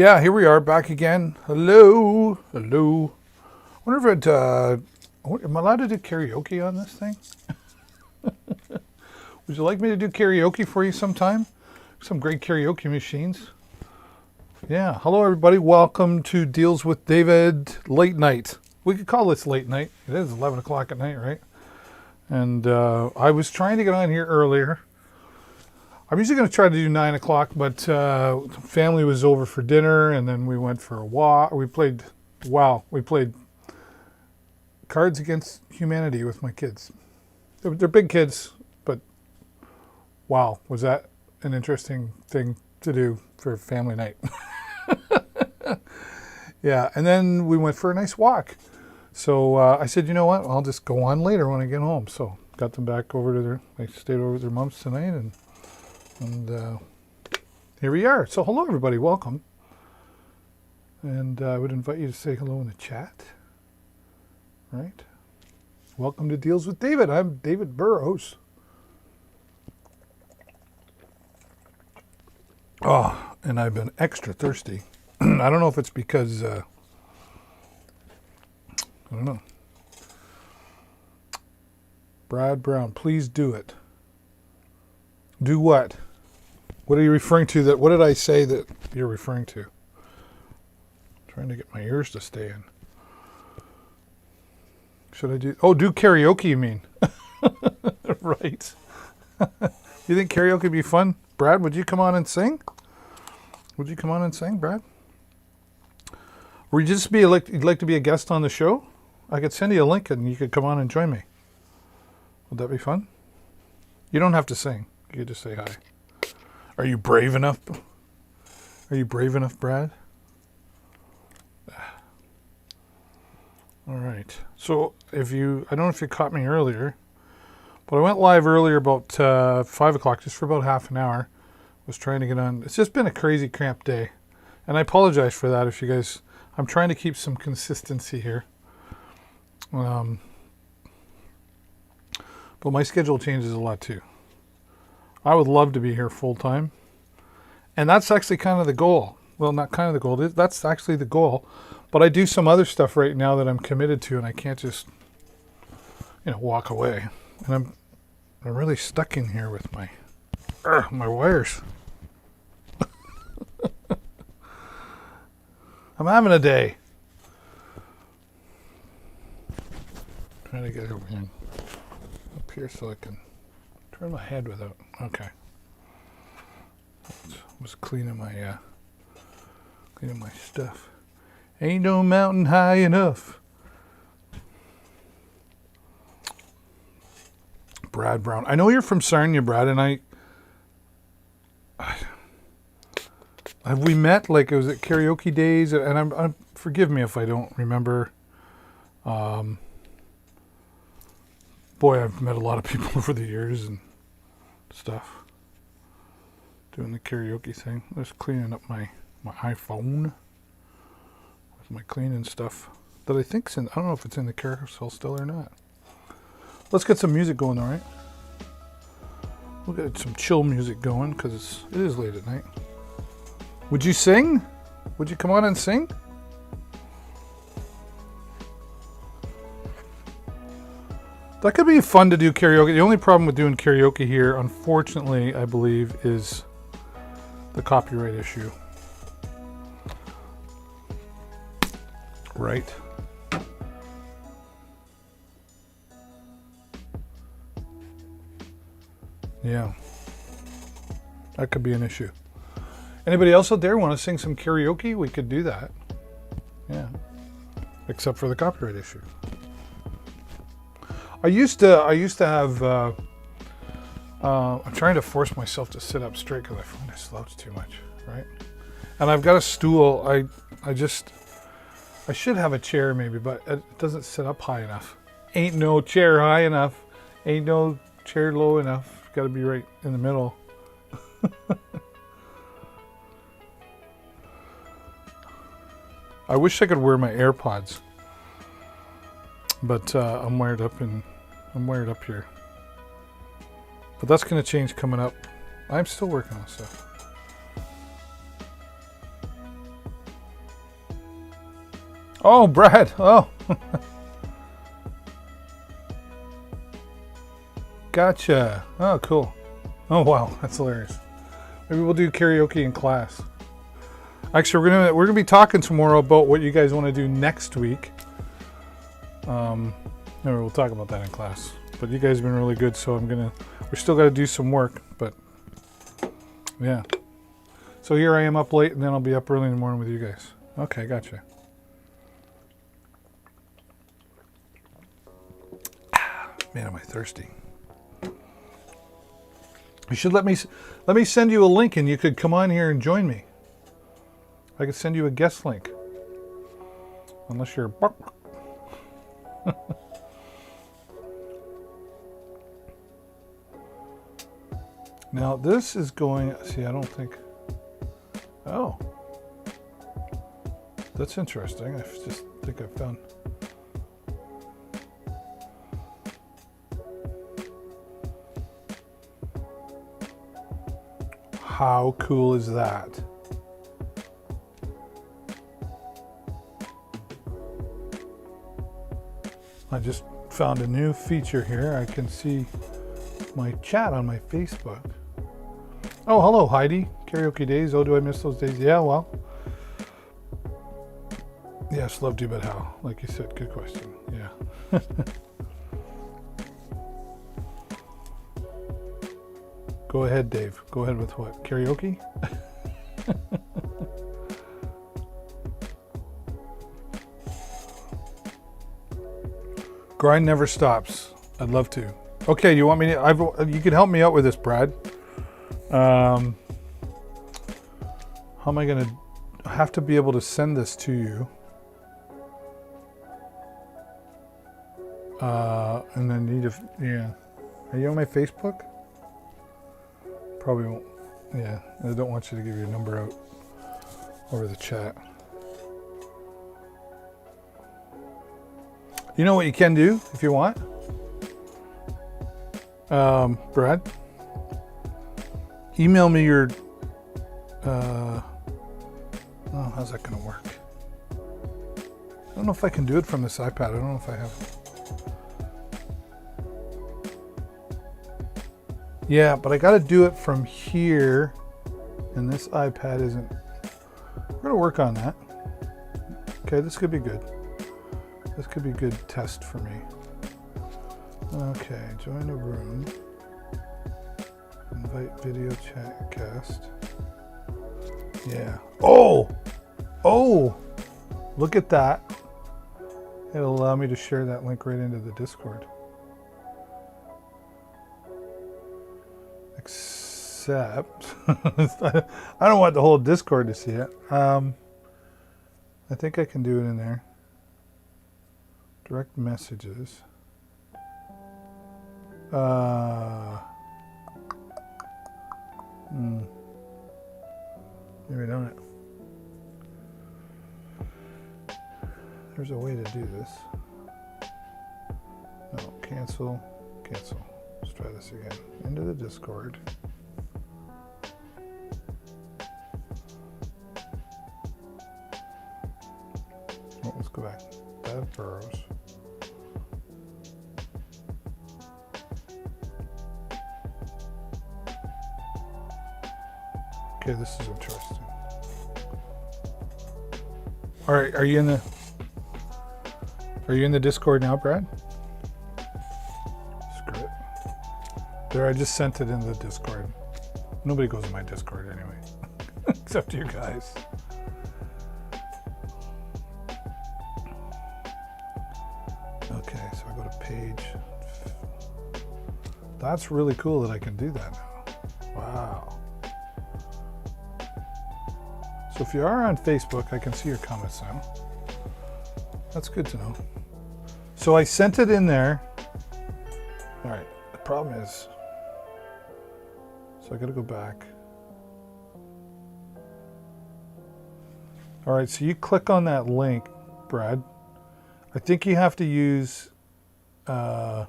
Yeah, here we are back again. Hello. Hello. I wonder if am I allowed to do karaoke on this thing? Would you like me to do karaoke for you sometime? Some great karaoke machines. Yeah. Hello, everybody. Welcome to Deals with David Late Night. We could call this late night. It is 11 o'clock at night, right? And I was trying to get on here earlier. I'm usually going to try to do 9 o'clock, but family was over for dinner, and then we went for a walk. We played Cards Against Humanity with my kids. They're big kids, but wow, was that an interesting thing to do for family night. Yeah, and then we went for a nice walk. So I said, you know what, I'll just go on later when I get home. So got them back over to I stayed over with their moms tonight, and here we are. So hello, everybody. Welcome. And I would invite you to say hello in the chat. Right? Welcome to Deals with David. I'm David Burrows. Oh, and I've been extra thirsty. I don't know if it's because, I don't know. Brad Brown, please do it. Do what? What are you referring to? What did I say that you're referring to? I'm trying to get my ears to stay in. Should I do? Oh, do karaoke, you mean? Right. You think karaoke would be fun? Brad, would you come on and sing? Would you come on and sing, Brad? Would you just you'd like to be a guest on the show? I could send you a link and you could come on and join me. Would that be fun? You don't have to sing. You could just say hi. Are you brave enough? Are you brave enough, Brad? All right. So I don't know if you caught me earlier, but I went live earlier about 5 o'clock, just for about half an hour. Was trying to get on. It's just been a crazy cramped day. And I apologize for that if you guys, I'm trying to keep some consistency here. But my schedule changes a lot too. I would love to be here full time. And that's actually kind of the goal. Well, not kind of the goal. That's actually the goal. But I do some other stuff right now that I'm committed to, and I can't just, walk away. And I'm really stuck in here with my wires. I'm having a day. Trying to get over here, up here so I can turn my head without. Okay. Was cleaning my stuff. Ain't no mountain high enough. Brad Brown. I know you're from Sarnia, Brad, and I have we met? Like, it was at karaoke days, and I'm forgive me if I don't remember. Boy, I've met a lot of people over the years and stuff. Doing the karaoke thing. Just cleaning up my iPhone with my cleaning stuff that I think's in. I don't know if it's in the carousel still or not. Let's get some music going, all right? We'll get some chill music going because it is late at night. Would you sing? Would you come on and sing? That could be fun to do karaoke. The only problem with doing karaoke here, unfortunately, I believe, is the copyright issue. Right. Yeah. That could be an issue. Anybody else out there want to sing some karaoke? We could do that. Yeah. Except for the copyright issue. I used to have, I'm trying to force myself to sit up straight because I find I slouch too much, right? And I've got a stool. I should have a chair maybe, but it doesn't sit up high enough. Ain't no chair high enough. Ain't no chair low enough. Got to be right in the middle. I wish I could wear my AirPods, but I'm wired up here. But that's going to change coming up. I'm still working on stuff. Oh, Brad. Oh. Gotcha. Oh, cool. Oh, wow. That's hilarious. Maybe we'll do karaoke in class. Actually, we're gonna be talking some more about what you guys want to do next week. Maybe we'll talk about that in class. But you guys have been really good, so we're still got to do some work, but yeah. So here I am up late, and then I'll be up early in the morning with you guys. Okay, gotcha. Man, am I thirsty. You should let me send you a link, and you could come on here and join me. I could send you a guest link. Unless you're Now this is going, see, I don't think, oh, that's interesting. I just think I found, how cool is that? I just found a new feature here. I can see my chat on my Facebook. Oh, hello, Heidi. Karaoke days. Oh, do I miss those days? Yeah, well. Yes, love to, but how? Like you said, good question. Yeah. Go ahead, Dave. Go ahead with what? Karaoke? Grind never stops. I'd love to. Okay, you want me to? You can help me out with this, Brad. How am I gonna? I have to be able to send this to you. And then yeah. Are you on my Facebook? Probably won't. Yeah, I don't want you to give your number out over the chat. You know what you can do if you want? Brad, email me your, oh, how's that going to work? I don't know if I can do it from this iPad. I don't know if I have. Yeah, but I got to do it from here, and this iPad isn't. We're going to work on that. Okay, this could be good. This could be a good test for me. Okay, join a room. Invite video chat cast. Yeah. Oh! Oh! Look at that. It'll allow me to share that link right into the Discord. Except, I don't want the whole Discord to see it. I think I can do it in there. Direct messages. Maybe don't. There's a way to do this. No, cancel. Let's try this again. Into the Discord. Oh, let's go back. Bev Burrows. Okay, this is interesting. All right, are you in the Discord now, Brad? Screw it. There, I just sent it in the Discord. Nobody goes in my Discord anyway, except you guys. Okay, so I go to page. That's really cool that I can do that now. Wow. So if you are on Facebook, I can see your comments now. That's good to know. So I sent it in there. All right, the problem is, so I gotta go back. All right, so you click on that link, Brad. I think you have to use, if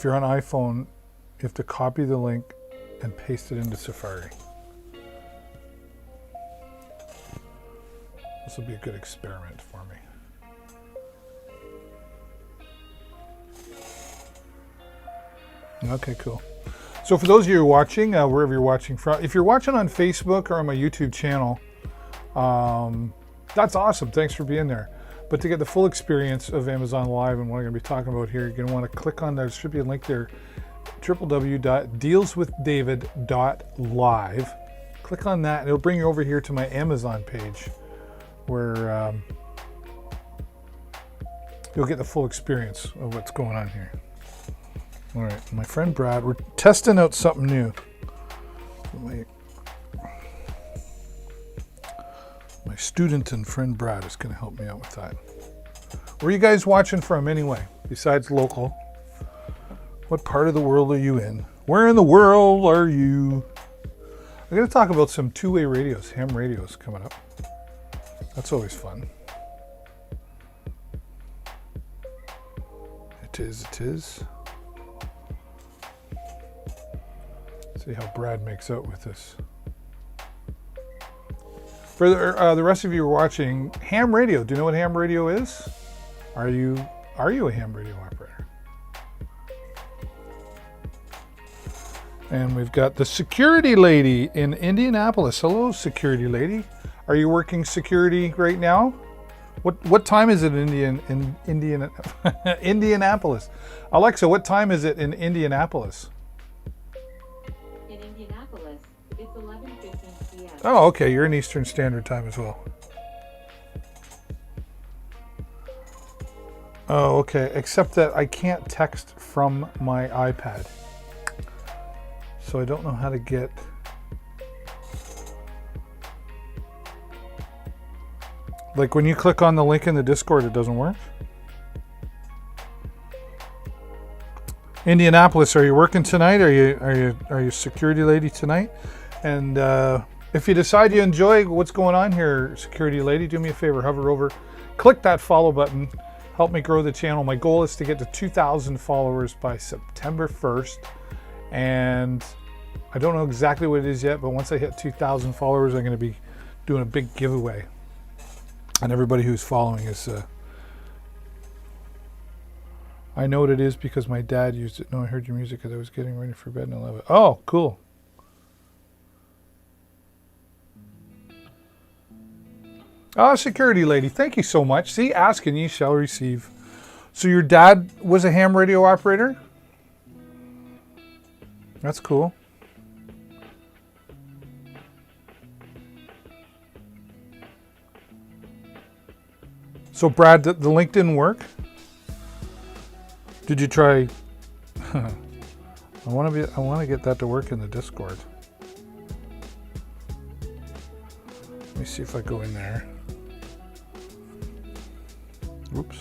you're on iPhone, you have to copy the link and paste it into Safari. This will be a good experiment for me. Okay, cool. So for those of you who are watching, wherever you're watching from, if you're watching on Facebook or on my YouTube channel, that's awesome. Thanks for being there. But to get the full experience of Amazon Live and what I'm going to be talking about here, you're going to want to click on, there should be a link there, www.dealswithdavid.live. Click on that and it'll bring you over here to my Amazon page where you'll get the full experience of what's going on here. All right, my friend Brad, we're testing out something new. My student and friend Brad is going to help me out with that. Where are you guys watching from anyway, besides local? What part of the world are you in? Where in the world are you? I'm going to talk about some two-way radios, ham radios coming up. That's always fun. It is. See how Brad makes out with this. For the rest of you who are watching, ham radio. Do you know what ham radio is? Are you a ham radio operator? And we've got the security lady in Indianapolis. Hello, security lady. Are you working security right now? What time is it in Indianapolis? Alexa, what time is it in Indianapolis? In Indianapolis, it's 11:15 p.m. Oh, okay. You're in Eastern Standard Time as well. Oh, okay. Except that I can't text from my iPad. So I don't know how to get... Like when you click on the link in the Discord, it doesn't work? Indianapolis, are you working tonight? Are you security lady tonight? And if you decide you enjoy what's going on here, security lady, do me a favor, hover over, click that follow button, help me grow the channel. My goal is to get to 2,000 followers by September 1st. And I don't know exactly what it is yet, but once I hit 2,000 followers, I'm going to be doing a big giveaway. And everybody who's following is... I know what it is because my dad used it. No, I heard your music as I was getting ready for bed and I love it. Oh, cool. Oh, security lady, thank you so much. See, ask and ye shall receive. So your dad was a ham radio operator? That's cool. So Brad, the link didn't work? Did you try? I want to get that to work in the Discord. Let me see if I go in there. Oops.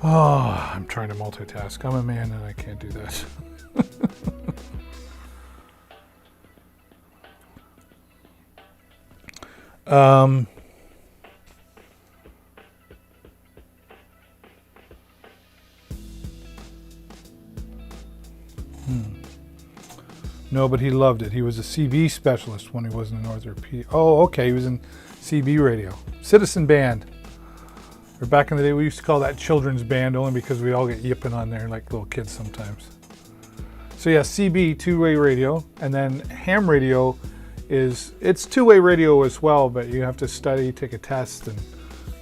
Oh, I'm trying to multitask. I'm a man and I can't do that. No, but he loved it. He was a CB specialist when he was in Northern P. Oh, okay. He was in CB radio. Citizen band. Or back in the day, we used to call that children's band only because we all get yipping on there like little kids sometimes. So yeah, CB, two-way radio. And then ham radio it's two-way radio as well, but you have to study, take a test, and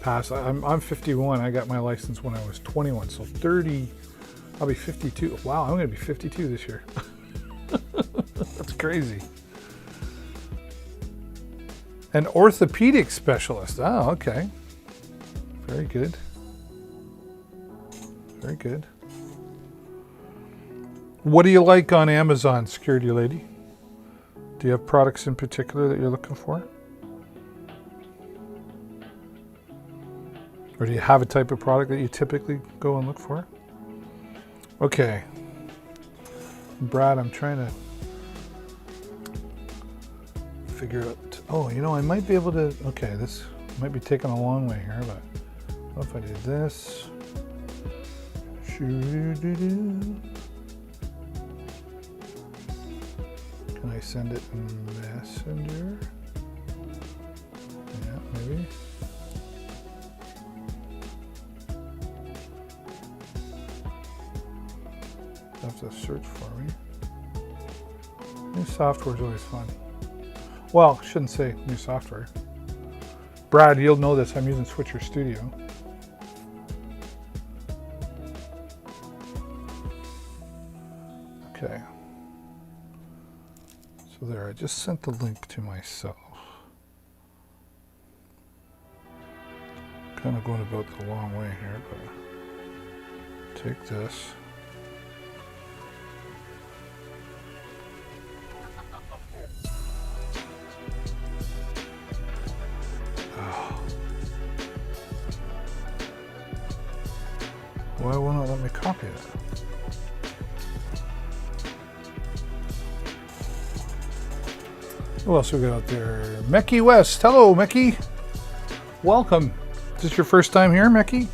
pass. I'm 51. I got my license when I was 21, so 30. I'll be 52. Wow, I'm going to be 52 this year. That's crazy. An orthopedic specialist. Oh, okay. Very good. Very good. What do you like on Amazon, security lady? Do you have products in particular that you're looking for? Or do you have a type of product that you typically go and look for? Okay. Brad, I'm trying to figure out... Oh, you know, I might be able to... Okay, this might be taking a long way here, but what if I did this? Can I send it in Messenger? maybe. Have to search for me. New software is always fun. Well, shouldn't say new software. Brad, you'll know this. I'm using Switcher Studio. Okay. So there, I just sent the link to myself. Kind of going about the long way here, but take this. Why won't it let me copy it? Who else we got out there? Mecky West. Hello, Mecky. Welcome. Is this your first time here, Mecky?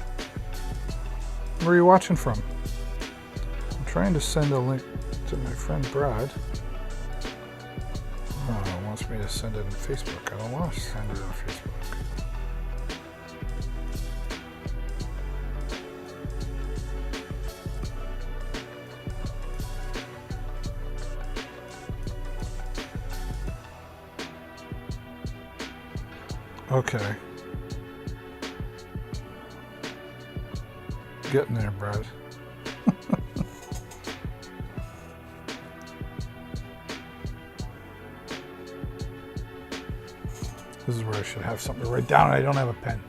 Where are you watching from? I'm trying to send a link to my friend Brad. Oh, it wants me to send it on Facebook. I don't want to send it on Facebook. Okay. Getting there, Brad. This is where I should have something to write down and I don't have a pen.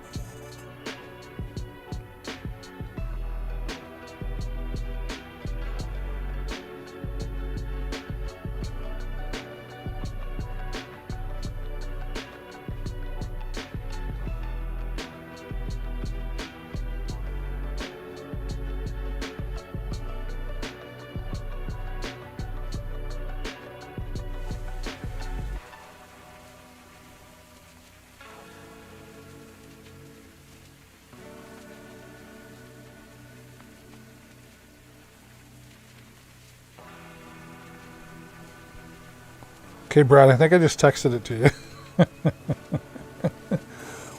Okay, Brad, I think I just texted it to you.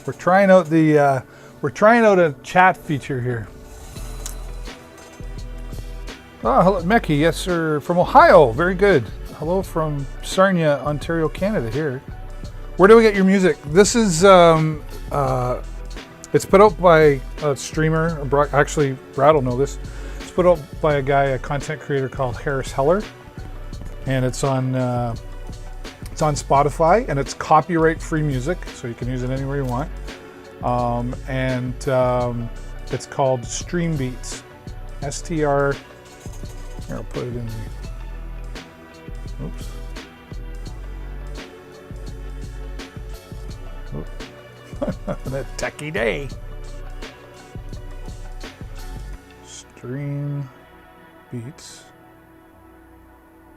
We're trying out a chat feature here. Oh, hello, Mecky. Yes, sir. From Ohio. Very good. Hello from Sarnia, Ontario, Canada here. Where do we get your music? This is, it's put out by a streamer. Actually, Brad will know this. It's put out by a guy, a content creator called Harris Heller. And it's on Spotify, and it's copyright-free music, so you can use it anywhere you want. It's called Stream Beats. STR. Here, I'll put it in the. Oops. A techie day. Stream Beats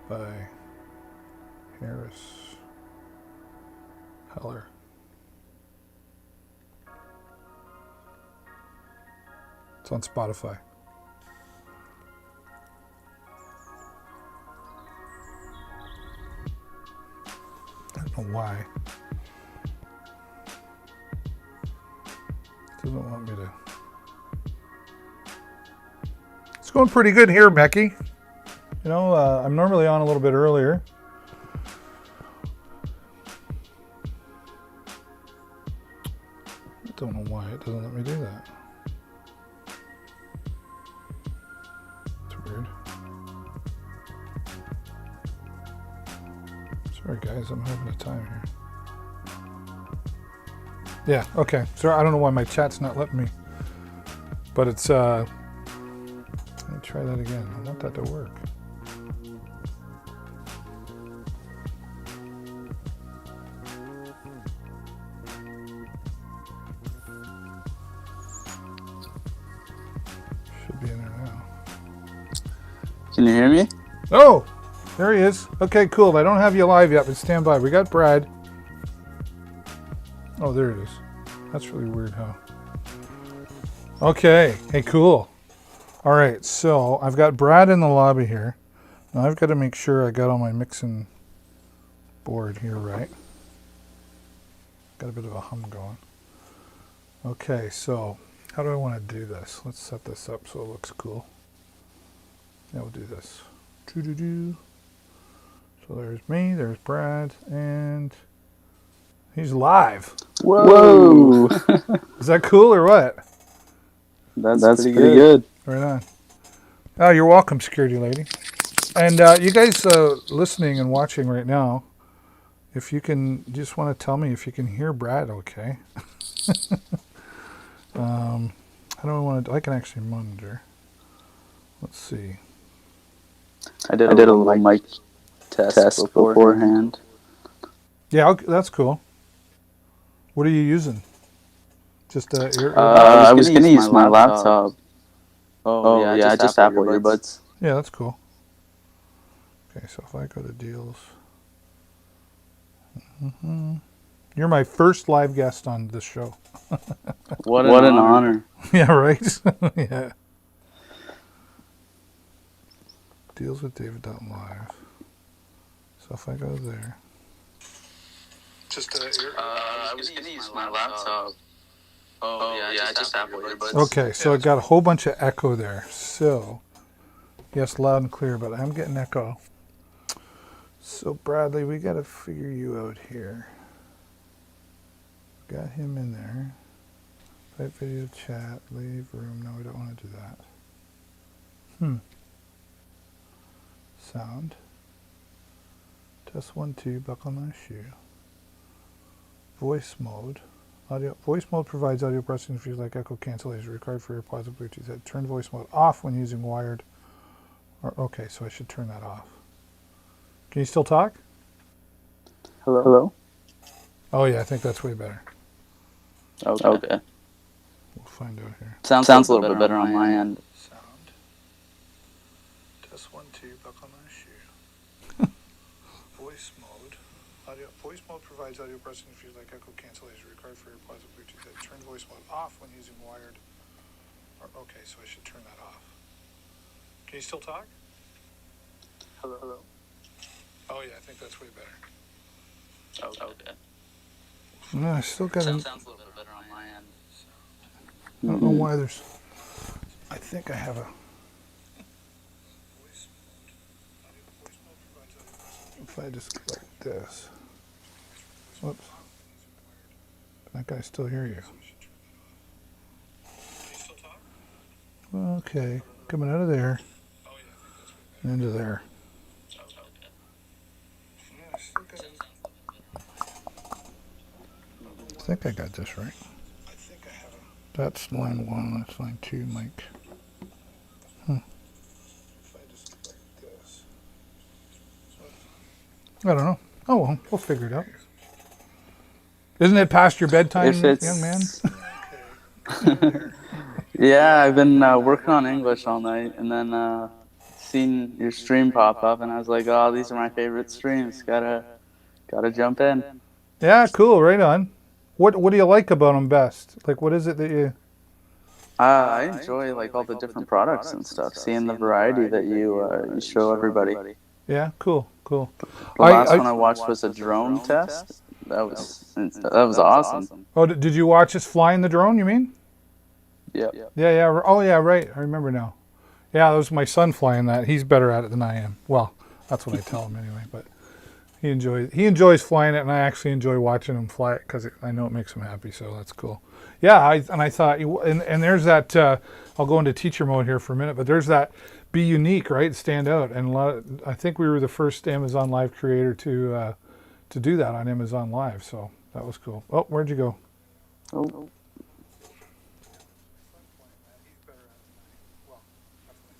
by Harris Heller. It's on Spotify. I don't know why. It doesn't want me to. It's going pretty good here, Becky. You know, I'm normally on a little bit earlier. I don't know why it doesn't let me do that. It's weird. Sorry guys, I'm having a time here. Yeah, okay. So I don't know why my chat's not letting me. But it's let me try that again. I want that to work. Should be in there now. Can you hear me? Oh, there he is. Okay, cool. I don't have you live yet, but stand by. We got Brad. Oh, there it is. That's really weird, huh? Okay. Hey, cool. All right, so I've got Brad in the lobby here. Now I've got to make sure I got all my mixing board here right. Got a bit of a hum going. Okay, so how do I want to do this? Let's set this up so it looks cool. Yeah, we'll do this. Doo-doo-doo. So there's me, there's Brad, and he's live. Whoa! Is that cool or what? That's pretty good. Right on. Oh, you're welcome, security lady. And you guys listening and watching right now, if you can, just want to tell me if you can hear Brad okay. How do I want to, I can actually monitor. Let's see. I did a little mic test beforehand. Yeah, okay, that's cool. What are you using? Just I was going to use my laptop. Oh, yeah, just Apple earbuds. Yeah, that's cool. Okay, so if I go to deals. You're my first live guest on this show. What an honor. Yeah, right? Yeah. Deals with David.live. So if I go there. Just I was going to use my laptop. Oh, yeah, just Apple earbuds. Okay, so I got a whole bunch of echo there. So, yes, loud and clear, but I'm getting echo. So, Bradley, we got to figure you out here. Got him in there. Type video chat, leave room. No, we don't want to do that. Sound. Test 1, 2, buckle my shoe. Voice mode. Audio. Voice mode provides audio processing features like echo cancellation required for AirPods and Bluetooth. Turn voice mode off when using wired. Okay, so I should turn that off. Can you still talk? Hello? Oh yeah, I think that's way better. Okay. We'll find out here. Sounds a little bit better on my end. Sound. Test 1, 2, buckle my shoe. Voice mode. Audio. Voice mode provides audio processing features like echo cancellation required for AirPods and Bluetooth. Turn voice mode off when using wired. Okay, so I should turn that off. Can you still talk? Hello? Oh yeah, I think that's way better. Okay. No, I still got Sounds a little bit better on my end. I don't know why there's. I think I have a. If I just go like this. Whoops. Can that guy still hear you? Okay, coming out of there and into there. I think I got this right. That's line 1, that's line 2, Mike. I don't know. Oh well, we'll figure it out. Isn't it past your bedtime, young man? Yeah, I've been working on English all night, and then seen your stream pop up, and I was like, oh, these are my favorite streams. Gotta jump in. Yeah, cool. Right on. What do you like about them best? Like, what is it that you? I enjoy like all the different products and stuff. Seeing the variety that you show everybody. Yeah, cool. The last one I watched was a drone test. That was awesome. Oh, did you watch us flying the drone? You mean? Yeah. Yeah. Oh, yeah. Right. I remember now. Yeah, that was my son flying that. He's better at it than I am. Well, that's what I tell him anyway. But he enjoys flying it, and I actually enjoy watching him fly it because I know it makes him happy. So that's cool. Yeah, I thought, and there's that. I'll go into teacher mode here for a minute, but there's that. Be unique, right? Stand out, and I think we were the first Amazon Live creator to do that on Amazon Live. So that was cool. Oh, where'd you go? Oh.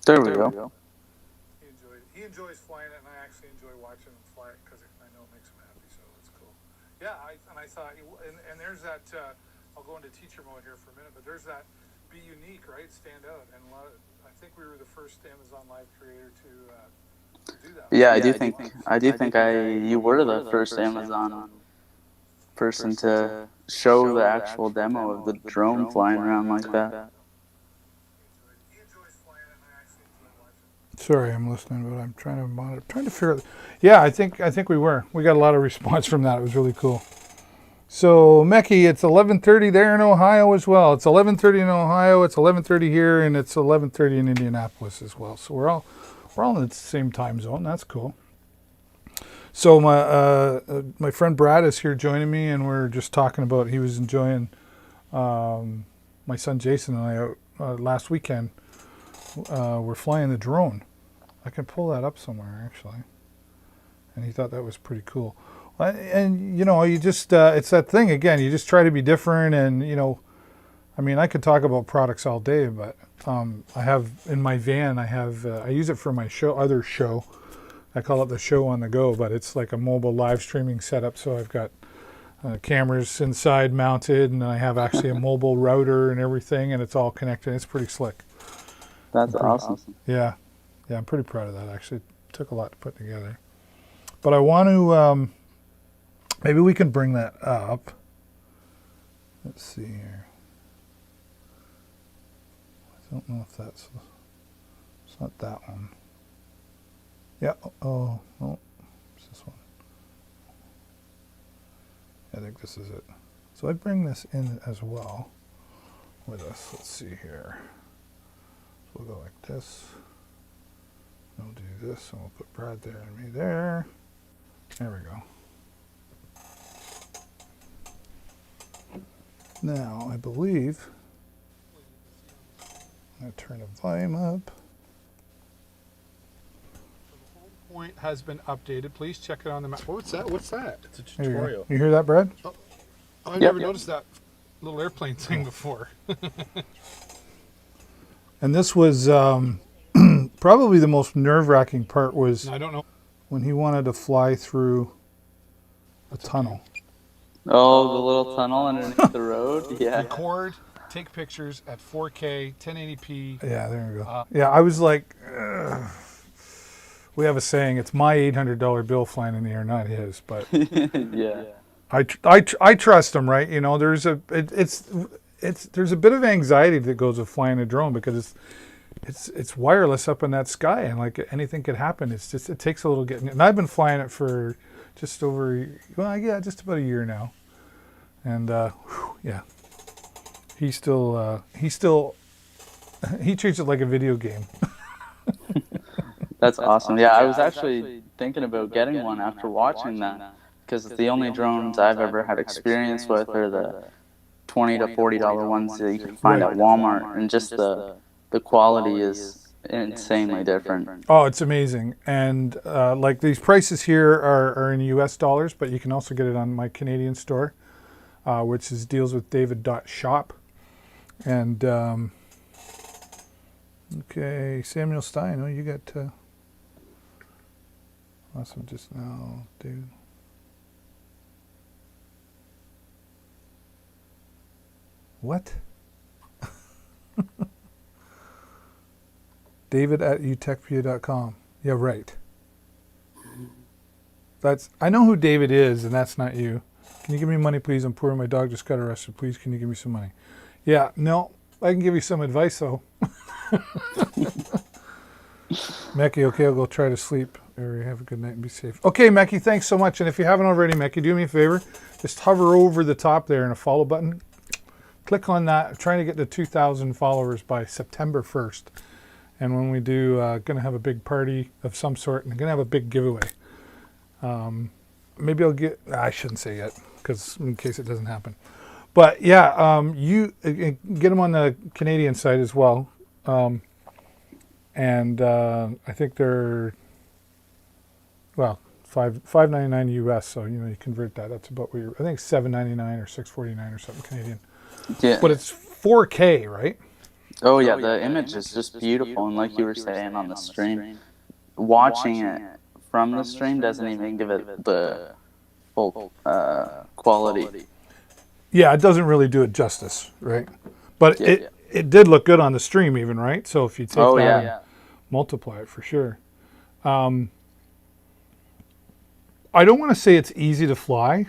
There we go. He enjoys flying it, and I actually enjoy watching him fly it because I know it makes him happy. So that's cool. Yeah, I thought, and there's that. I'll go into teacher mode here for a minute, but there's that. Be unique, right? Stand out, and I think we were the first Amazon Live creator to do that. Yeah, I do think you were the first Amazon person to show the actual demo of the drone flying around like that. Sorry, I'm listening, but I'm trying to monitor, trying to figure out. Yeah, I think we were. We got a lot of response from that. It was really cool. So, Mekki, it's 11:30 there in Ohio as well. It's 11:30 in Ohio. It's 11:30 here, and it's 11:30 in Indianapolis as well. So we're all in the same time zone. That's cool. So my friend Brad is here joining me, and we're just talking about. He was enjoying my son Jason and I last weekend. We're flying the drone. I can pull that up somewhere actually, and he thought that was pretty cool. And you know, you just it's that thing again. You just try to be different, and you know, I mean, I could talk about products all day, but I have in my van. I use it for my other show. I call it the show on the go, but it's like a mobile live streaming setup. So I've got cameras inside mounted, and I have actually a mobile router and everything, and it's all connected. It's pretty slick. That's awesome. Yeah, I'm pretty proud of that. Actually, it took a lot to put together. But I want to. Maybe we can bring that up. Let's see here. I don't know if it's not that one. Yeah, oh, it's this one. I think this is it. So I bring this in as well with us. Let's see here. So we'll go like this. We'll do this, and we'll put Brad there and me there. There we go. Now, I believe, I'm going to turn the volume up. The whole point has been updated. Please check it on the map. What's that? What's that? It's a tutorial. You hear that, Brad? Oh, I never noticed that little airplane thing before. And this was probably the most nerve-wracking part was I don't know. when he wanted to fly through a tunnel. Oh, the little tunnel underneath the road? Yeah. Record, take pictures at 4K, 1080p. Yeah, there you go. Yeah, I was like, ugh. We have a saying, it's my $800 bill flying in the air, not his. But Yeah. I trust him, right? You know, there's a there's a bit of anxiety that goes with flying a drone because it's wireless up in that sky, and like anything could happen. It's just, it takes a little getting. And I've been flying it for just over, well, yeah, just about a year now. And yeah, he treats it like a video game. That's awesome. Yeah, I was actually thinking about getting one after watching that, because the only drones I've ever had experience with are the $20 to $40 ones that you can find at Walmart, and just the quality is insanely different. Oh, it's amazing. And like these prices here are in US dollars, but you can also get it on my Canadian store, which deals with david.shop. And okay, Samuel Stein, oh, you got awesome just now, dude. What? David at utechpia.com. Yeah, right. I know who David is, and that's not you. Can you give me money, please? I'm poor. My dog just got arrested. Please, can you give me some money? Yeah, no, I can give you some advice, though. Mekki, okay, I'll go try to sleep. Have a good night and be safe. Okay, Mekki, thanks so much. And if you haven't already, Mekki, do me a favor. Just hover over the top there and a follow button. Click on that. I'm trying to get to 2,000 followers by September 1st. And when we do, going to have a big party of some sort, and going to have a big giveaway. Maybe I'll I shouldn't say yet, because in case it doesn't happen. But yeah, you get them on the Canadian side as well. And I think they're, well, $5.99 US. So you know, you convert that. That's about what I think $7.99 or $6.49 or something Canadian. Yeah. But it's 4K, right? Oh yeah, the image is just beautiful, and like you were saying on the stream, watching it from the stream doesn't even give it the full quality. Yeah, it doesn't really do it justice, right? But it did look good on the stream even, right? So if you take that and multiply it for sure. I don't want to say it's easy to fly,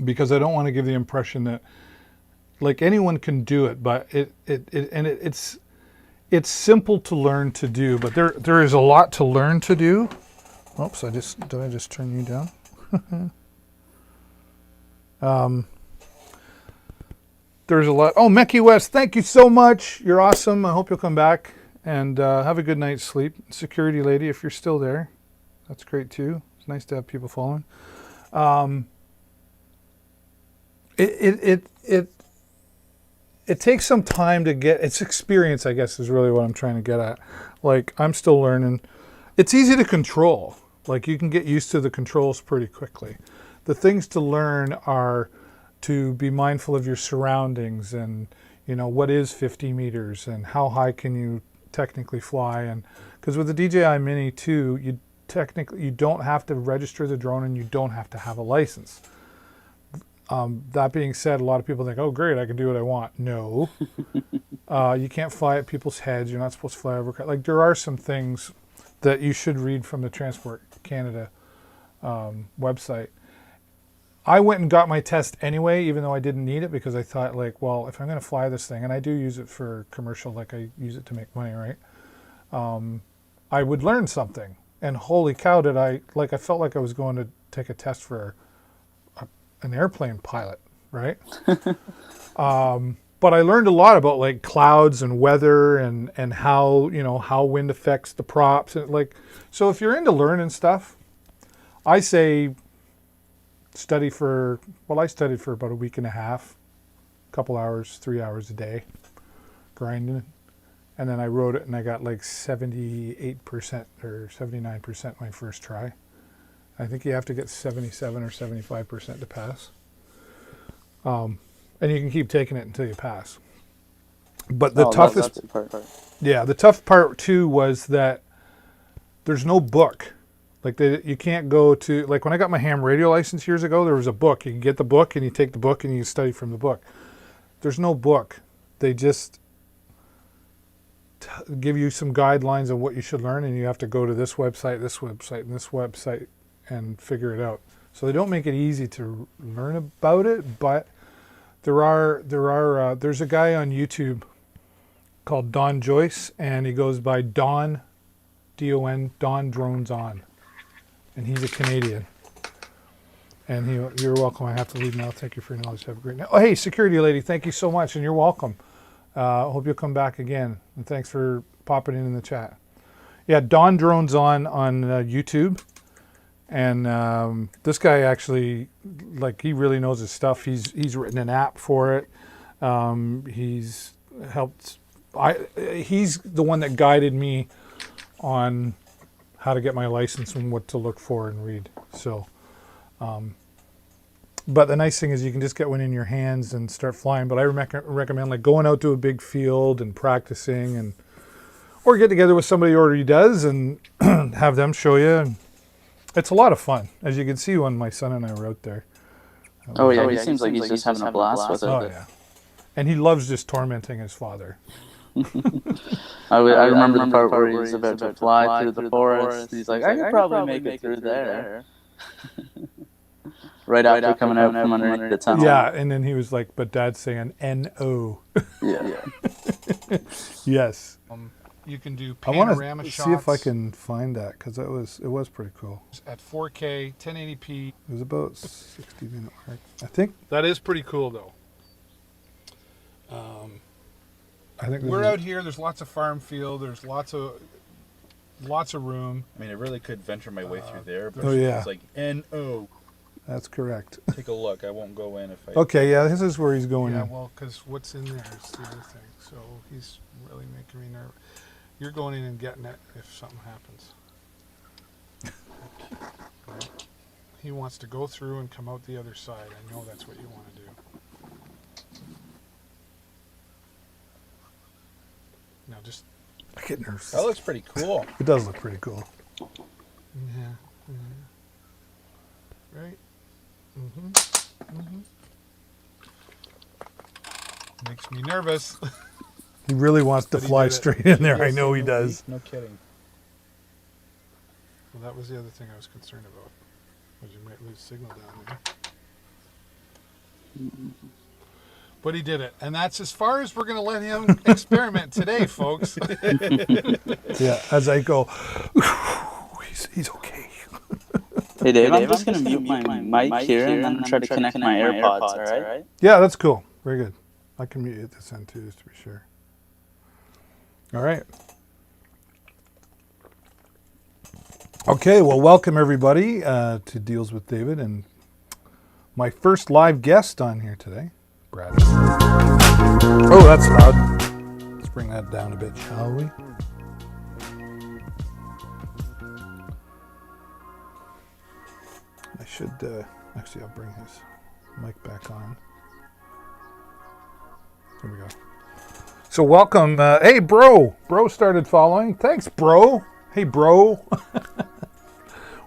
because I don't want to give the impression that like anyone can do it, but it's simple to learn to do, but there is a lot to learn to do. Oops, did I just turn you down? There's a lot. Oh, Mecky West, thank you so much. You're awesome. I hope you'll come back and have a good night's sleep. Security lady, if you're still there, that's great too. It's nice to have people following. It takes some time to get. It's experience, I guess, is really what I'm trying to get at. Like, I'm still learning. It's easy to control. Like, you can get used to the controls pretty quickly. The things to learn are to be mindful of your surroundings and, you know, what is 50 meters and how high can you technically fly. And because with the DJI Mini 2, you don't have to register the drone and you don't have to have a license. That being said, a lot of people think, oh, great, I can do what I want. No. You can't fly at people's heads. You're not supposed to fly over. Like, there are some things that you should read from the Transport Canada website. I went and got my test anyway, even though I didn't need it, because I thought, like, well, if I'm going to fly this thing, and I do use it for commercial, like I use it to make money, right? I would learn something. And holy cow, I felt like I was going to take a test for an airplane pilot, right? But I learned a lot about, like, clouds and weather and how, you know, how wind affects the props. And, like, so if you're into learning stuff, I say I studied for about a week and a half, a couple hours, 3 hours a day, grinding. And then I wrote it and I got like 78% or 79% my first try. I think you have to get 77 or 75% to pass. And you can keep taking it until you pass. But the toughest, that's the part. the tough part too was that there's no book. Like, you can't go to, like, when I got my ham radio license years ago, there was a book. You can get the book and you take the book and you study from the book. There's no book. They just give you some guidelines of what you should learn, and you have to go to this website, and this website, and figure it out. So they don't make it easy to learn about it, but there's a guy on YouTube called Don Joyce, and he goes by Don, D-O-N, Don Drones On. And he's a Canadian. And you're welcome. I have to leave now. Thank you for your knowledge. Have a great night. Oh, hey, security lady, thank you so much, and you're welcome. I hope you'll come back again. And thanks for popping in the chat. Yeah, Don Drones On YouTube. And this guy actually, like, he really knows his stuff. He's written an app for it. He's helped. He's the one that guided me on how to get my license and what to look for and read. So, but the nice thing is you can just get one in your hands and start flying. But I recommend, like, going out to a big field and practicing, or get together with somebody who already does and have them show you. And it's a lot of fun, as you can see when my son and I were out there. He seems like he's just having a blast with it. Oh yeah, and he loves just tormenting his father. I remember the part where he was about to fly through the forest. He's like, I could probably make it through there. right after coming out from underneath the tunnel. Yeah, and then he was like, but Dad's saying N-O. Yeah. Yes. You can do I want panorama to shots. see if I can find that, because it was pretty cool. At 4K, 1080p. It was about 60-minute mark, I think. That is pretty cool, though. I think We're out here. There's lots of farm field. There's lots of room. I mean, I really could venture my way through there, but yeah. it's like N-O. That's correct. Take a look. I won't go in if I... Okay, yeah, this is where he's going Yeah, in. well, because what's in there is the other thing. So he's really making me nervous. You're going in and getting it if something happens. Right? He wants to go through and come out the other side. I know that's what you want to do. Now just... I get nervous. That looks pretty cool. It does look pretty cool. Yeah. Right? Makes me nervous. He really wants to But he fly did it. straight in there. I Yes, know he does. No kidding. Well, that was the other thing I was concerned about. Was you might lose signal down there. But he did it. And that's as far as we're going to let him experiment today, folks. Yeah, as I go, he's okay. Hey Dave, I'm just gonna mute my mic here and then try to connect my AirPods, alright? Yeah, that's cool. Very good. I can mute you at this end too, just to be sure. All right. Okay, well, welcome everybody to Deals with David, and my first live guest on here today, Brad. Oh, that's loud. Let's bring that down a bit, shall we? I should, actually, I'll bring his mic back on. Here we go. So welcome. Hey, bro. Bro started following. Thanks, bro. Hey, bro.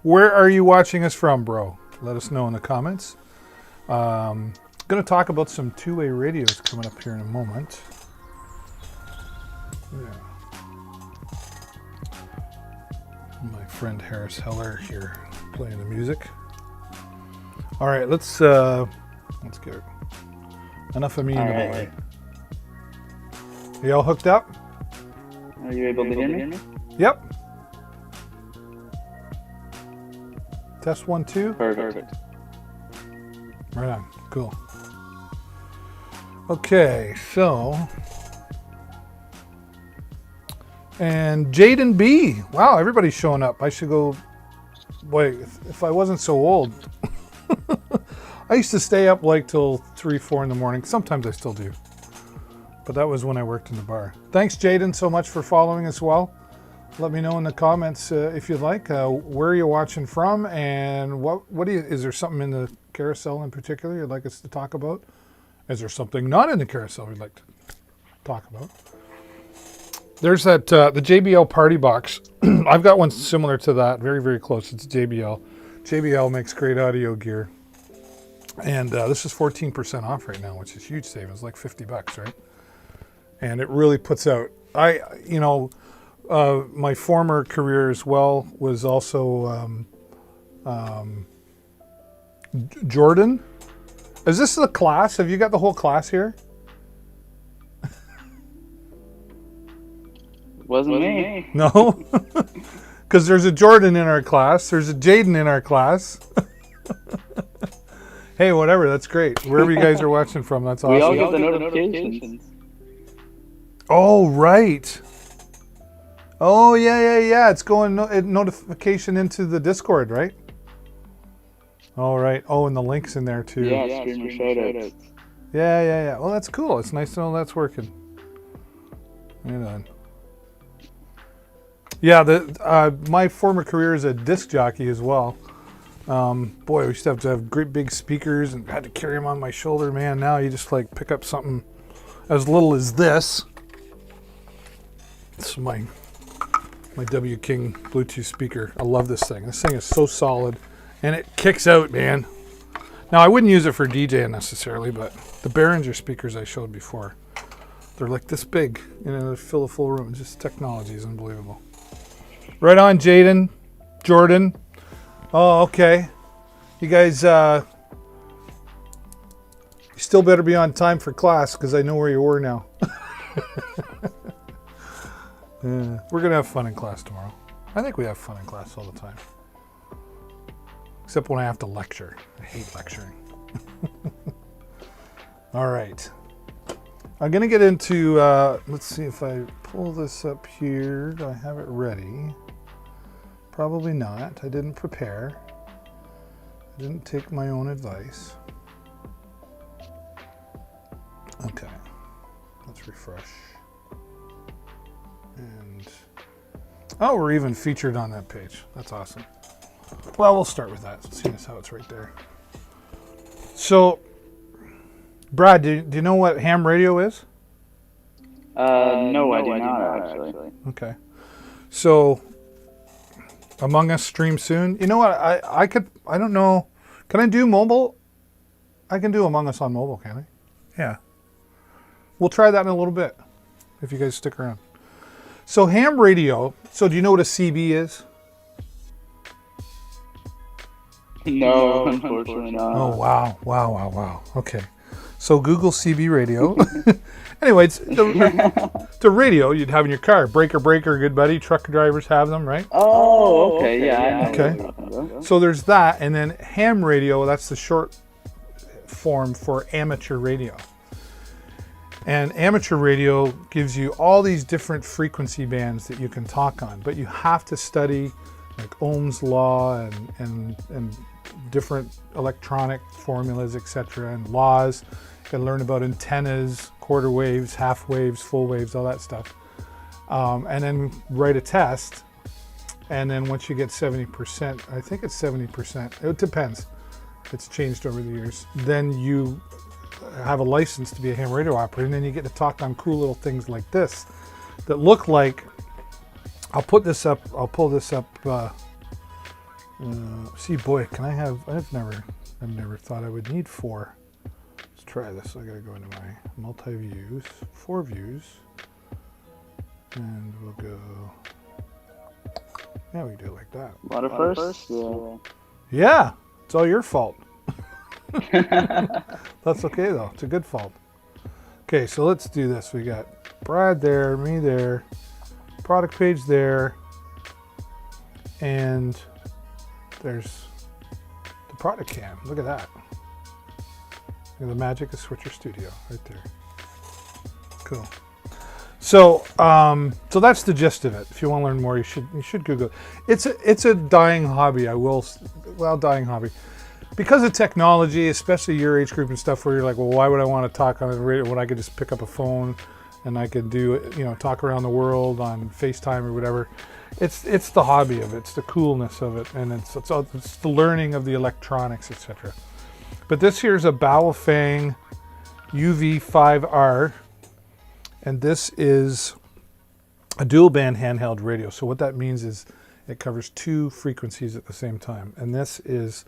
Where are you watching us from, bro? Let us know in the comments. Going to talk about some two-way radios coming up here in a moment. Yeah. My friend Harris Heller here playing the music. All right, let's get enough of me in the boy. You all hooked up? Are you able to hear me? Yep. Test 1, 2. Perfect. Right on. Cool. Okay, so. And Jaden B. Wow, everybody's showing up. I should go. Boy, if I wasn't so old. I used to stay up like till 3, 4 in the morning. Sometimes I still do. But that was when I worked in the bar. Thanks, Jaden, so much for following as well. Let me know in the comments if you'd like where you're watching from, and what do you, is there something in the carousel in particular you'd like us to talk about? Is there something not in the carousel you'd like to talk about? There's that the JBL party box. I've got one similar to that, very, very close. It's JBL. JBL makes great audio gear. And this is 14% off right now, which is huge savings, like $50, right? And it really puts out, my former career as well was also Jordan. Is this the class? Have you got the whole class here? Wasn't me. No? Because there's a Jordan in our class. There's a Jaden in our class. Hey, whatever. That's great. Wherever you guys are watching from, that's awesome. We all get the notifications. Oh, right. Oh, yeah. It's going notification into the Discord, right? All right. Oh, and the link's in there too. Yeah, streamer shoutouts. Yeah. Well, that's cool. It's nice to know that's working. Right on. Yeah, my former career as a disc jockey as well. Boy, we used to have great big speakers and had to carry them on my shoulder. Man, now you just like pick up something as little as this. This is my W King Bluetooth speaker. I love this thing. This thing is so solid, and it kicks out, man. Now, I wouldn't use it for DJing necessarily, but the Behringer speakers I showed before, they're like this big, they fill a full room. Just technology is unbelievable. Right on, Jaden, Jordan. Oh, okay. You guys, you still better be on time for class because I know where you were now. Yeah, we're going to have fun in class tomorrow. I think we have fun in class all the time. Except when I have to lecture. I hate lecturing. All right. I'm going to get into, let's see if I pull this up here. Do I have it ready? Probably not. I didn't prepare. I didn't take my own advice. Okay. Let's refresh. And oh, we're even featured on that page. That's awesome. Well, we'll start with that, seeing as how it's right there. So, Brad, do you know what ham radio is? No, I do not actually. Okay. So, Among Us stream soon. You know what? I don't know. Can I do mobile? I can do Among Us on mobile, can I? Yeah. We'll try that in a little bit, if you guys stick around. So ham radio. So do you know what a CB is? No, unfortunately not. Oh, wow. Okay. So Google CB radio. Anyway, it's the radio you'd have in your car. Breaker, good buddy. Truck drivers have them, right? Oh, okay. Yeah, I know. Okay. what you're talking about. So there's that, and then ham radio, that's the short form for amateur radio. And amateur radio gives you all these different frequency bands that you can talk on, but you have to study like Ohm's law and different electronic formulas, etc., and laws. You can learn about antennas, quarter waves, half waves, full waves, all that stuff. And then write a test. And then once you get 70%, I think it's 70%, it depends. It's changed over the years. Then you have a license to be a ham radio operator, and then you get to talk on cool little things like this that look like, I'll pull this up. See, boy, can I have, I've never thought I would need 4. Let's try this. I gotta go into my multi-views, 4 views, and we'll go, yeah, we can do it like that. A lot of firsts? Yeah. Yeah, it's all your fault. That's okay though, it's a good fault. Okay, so let's do this. We got Brad there, me there, product page there, and there's the product cam. Look at that. Look at the magic of Switcher Studio right there. Cool. So, so that's the gist of it. If you want to learn more, you should Google it. It's a dying hobby. Dying hobby. Because of technology, especially your age group and stuff, where you're like, well, why would I want to talk on the radio when I could just pick up a phone and I could do, talk around the world on FaceTime or whatever. It's the hobby of it. It's the coolness of it, and it's the learning of the electronics, etc. But this here's a Baofeng UV5R, and this is a dual band handheld radio. So what that means is it covers 2 frequencies at the same time, and this is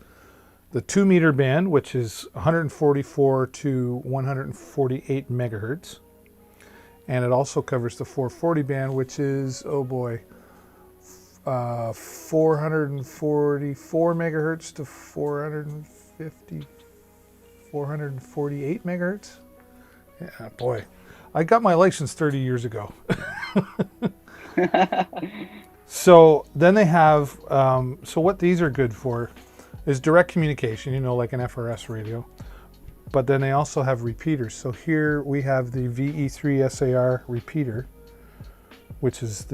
the 2 meter band, which is 144 to 148 megahertz. And it also covers the 440 band, which is, 444 megahertz to 448 megahertz. Yeah, boy. I got my license 30 years ago. So then they have, so what these are good for is direct communication, like an FRS radio. But then they also have repeaters. So here we have the VE3 SAR repeater, which is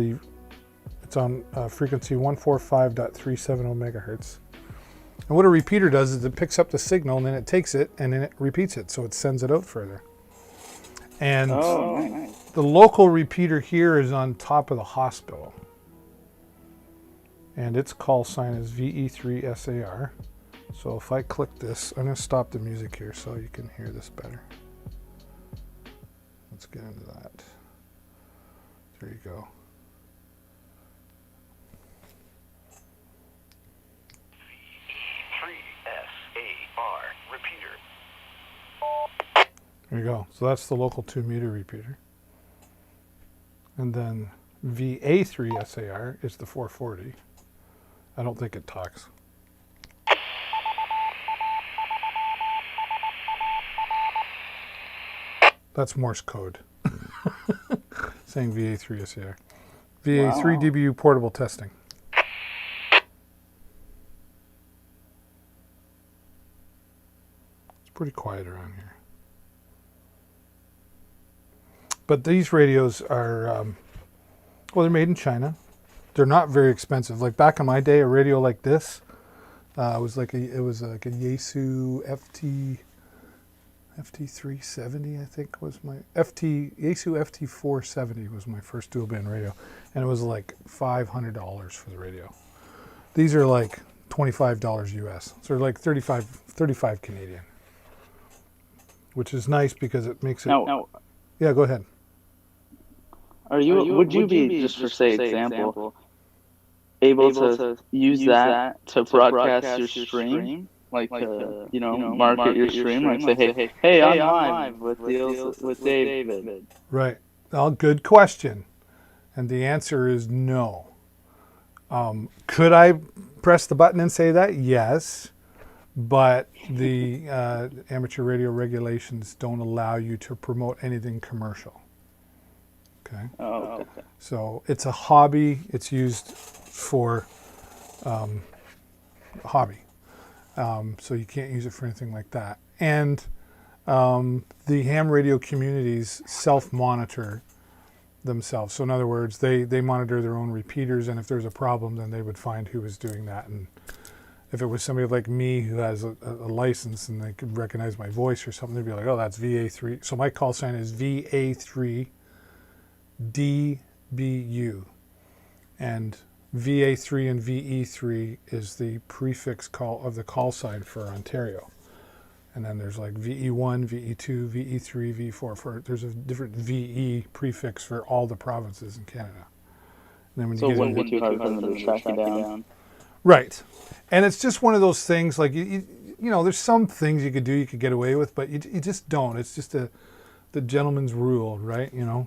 it's on frequency 145.370 megahertz. And what a repeater does is it picks up the signal and then it takes it and then it repeats it. So it sends it out further. And Nice. the local repeater here is on top of the hospital. And its call sign is VE3 SAR. So if I click this, I'm going to stop the music here so you can hear this better. Let's get into that. There you go. VE3 SAR repeater. There you go. So that's the local 2 meter repeater. And then VA3 SAR is the 440. I don't think it talks. That's Morse code. Saying VA3 SAR. VA3 Wow. DBU portable testing. It's pretty quiet around here. But these radios are, they're made in China. They're not very expensive. Like back in my day, a radio like this was like a Yaesu FT370, I think was my Yaesu FT470 was my first dual band radio, and it was like $500 for the radio. These are like $25 US, so they're like 35 Canadian, which is nice because it makes it. Now, Yeah, go ahead. would you be, just for say example, able to use that to broadcast your stream? Like, market your stream, like say, hey, I'm live with David. Right. Well, good question. And the answer is no. Could I press the button and say that? Yes. but the amateur radio regulations don't allow you to promote anything commercial. Okay. Oh, okay. So it's a hobby. It's used for hobby. So you can't use it for anything like that. And the ham radio communities self-monitor themselves. So in other words, they monitor their own repeaters, and if there's a problem, then they would find who was doing that. And if it was somebody like me who has a license and they could recognize my voice or something, they'd be like, oh, that's VA3. So my call sign is VA3DBU. And VA3 and VE3 is the prefix of the call sign for Ontario. And then there's like VE1, VE2, VE3, VE4. There's a different VE prefix for all the provinces in Canada. And then when So you it get wouldn't be too hard for them to track you down. right. And it's just one of those things, like, you know, there's some things you could do, you could get away with, but you just don't. It's just the gentleman's rule, right? You know?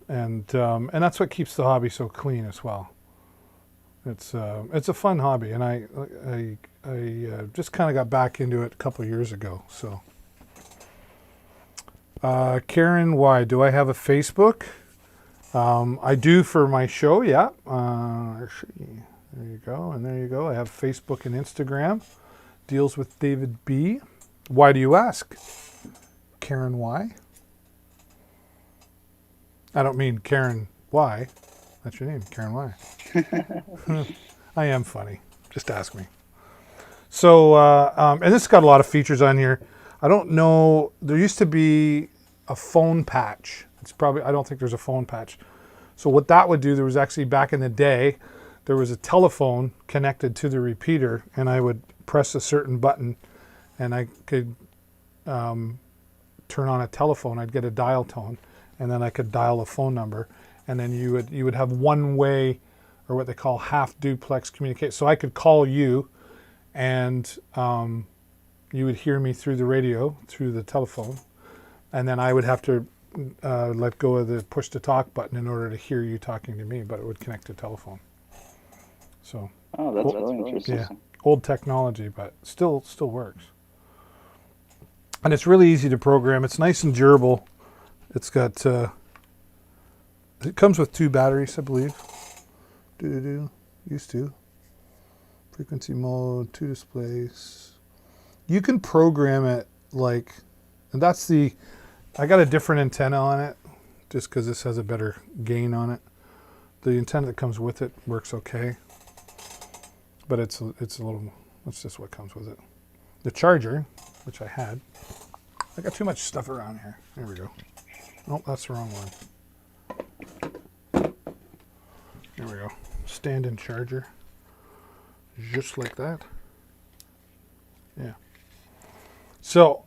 And that's what keeps the hobby so clean as well. It's a fun hobby, and I just kind of got back into it a couple of years ago. So, Karen, why do I have a Facebook? I do for my show. Yeah. Actually, there you go, and there you go. I have Facebook and Instagram. Deals with David B. Why do you ask? Karen, why? I don't mean Karen, why? That's your name, Karen Y. I am funny. Just ask me. So, and this has got a lot of features on here. I don't know. There used to be a phone patch. I don't think there's a phone patch. So what that would do, there was actually back in the day, there was a telephone connected to the repeater, and I would press a certain button, and I could turn on a telephone. I'd get a dial tone, and then I could dial a phone number. And then you would have one way, or what they call half duplex communication. So I could call you, and you would hear me through the radio, through the telephone, and then I would have to let go of the push to talk button in order to hear you talking to me, but it would connect to telephone. So Oh, that's really interesting. yeah, old technology, but still works. And it's really easy to program. It's nice and durable. It's got it comes with 2 batteries, I believe. Used to. Frequency mode, 2 displays. You can program it like, and that's I got a different antenna on it, just because this has a better gain on it. The antenna that comes with it works okay, but it's a little, that's just what comes with it. The charger, which I had, I got too much stuff around here. There we go. Oh, that's the wrong one. There we go. Stand-in charger. Just like that. Yeah. So,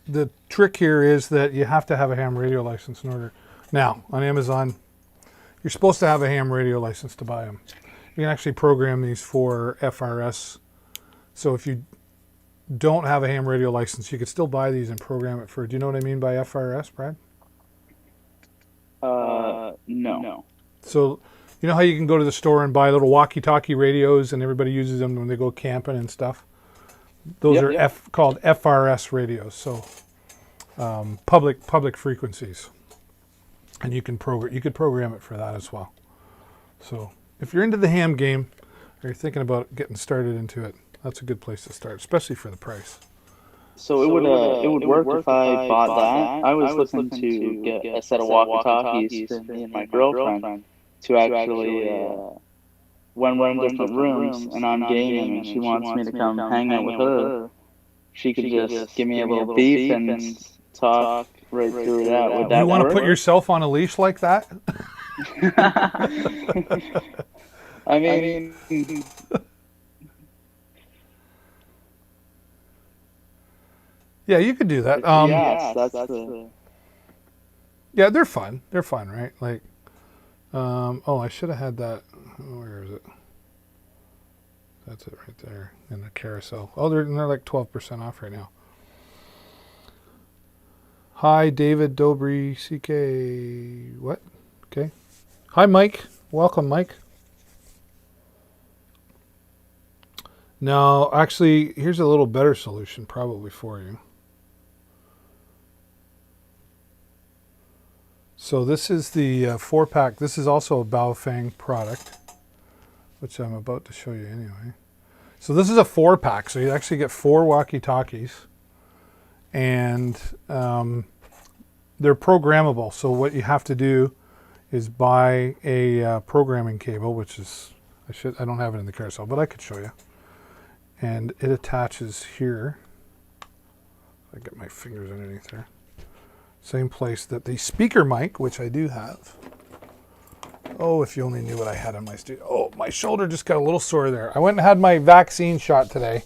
the trick here is that you have to have a ham radio license in order. Now, on Amazon, you're supposed to have a ham radio license to buy them. You can actually program these for FRS. So if you don't have a ham radio license, you could still buy these and program it for, do you know what I mean by FRS, Brad? No. So, you know how you can go to the store and buy little walkie-talkie radios, and everybody uses them when they go camping and stuff? Those Yep, are yep. called FRS radios, so public frequencies, and you could program it for that as well. So, if you're into the ham game, or you're thinking about getting started into it, that's a good place to start, especially for the price. So it would work if I bought that. I was looking to get a set of walkie-talkies for me and my girlfriend to actually, when we're in different rooms and I'm gaming and she wants me to come hang out with her, she could just give me a little beep and talk right through it out. Would that You want to work? put yourself on a leash like that? I mean, Yeah, you could do that. yes, that's the... Yeah, they're fun. They're fun, right? Like, oh, I should have had that. Oh, where is it? That's it right there in the carousel. Oh, they're like 12% off right now. Hi, David Dobry, CK. What? Okay. Hi, Mike. Welcome, Mike. No, actually, here's a little better solution probably for you. So this is the 4-pack. This is also a Baofeng product, which I'm about to show you anyway. So this is a 4-pack. So you actually get 4 walkie-talkies, and they're programmable. So what you have to do is buy a programming cable, which is I don't have it in the carousel, but I could show you. And it attaches here. I get my fingers underneath there. Same place that the speaker mic, which I do have. Oh, if you only knew what I had in my studio. Oh, my shoulder just got a little sore there. I went and had my vaccine shot today.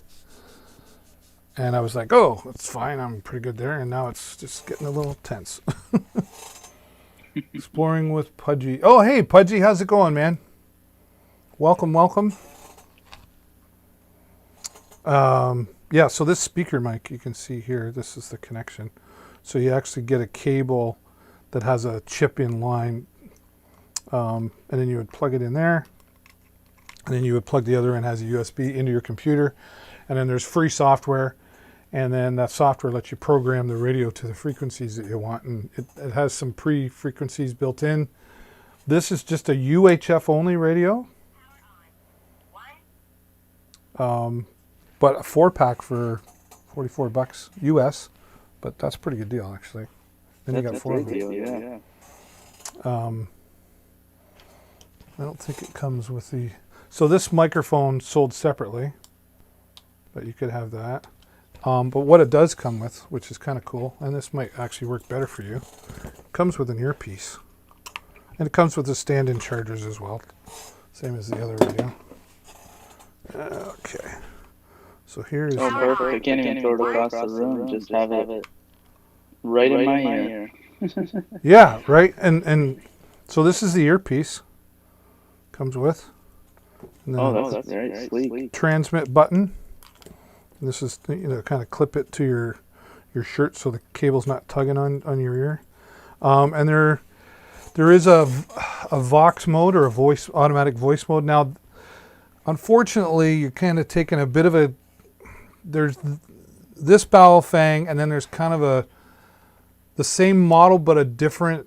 And I was like, oh, that's fine. I'm pretty good there. And now it's just getting a little tense. Exploring with Pudgy. Oh, hey, Pudgy, how's it going, man? Welcome, welcome. Yeah, so this speaker mic, you can see here, this is the connection. So you actually get a cable that has a chip-in line, and then you would plug it in there, and then you would plug the other end, has a USB into your computer, and then there's free software, and then that software lets you program the radio to the frequencies that you want, and it has some pre-frequencies built in. This is just a UHF only radio, but a 4-pack for $44 US. But that's a pretty good deal, actually. Then That's you got a 4 of great them. deal, yeah. I don't think it comes with the... So this microphone sold separately, but you could have that. But what it does come with, which is kind of cool, and this might actually work better for you, comes with an earpiece. And it comes with the stand-in chargers as well, same as the other radio. Okay. So here's... Oh, perfect. I can't even throw it across the room. Just have it right in my ear. Yeah, right. And so this is the earpiece. Comes with. And then Oh, that's very sleek. transmit button. And this is, kind of clip it to your shirt so the cable's not tugging on your ear. And there is a Vox mode, or a automatic voice mode. Now, unfortunately, you're kind of taking a bit of a... There's this Baofeng, and then there's kind of the same model but a different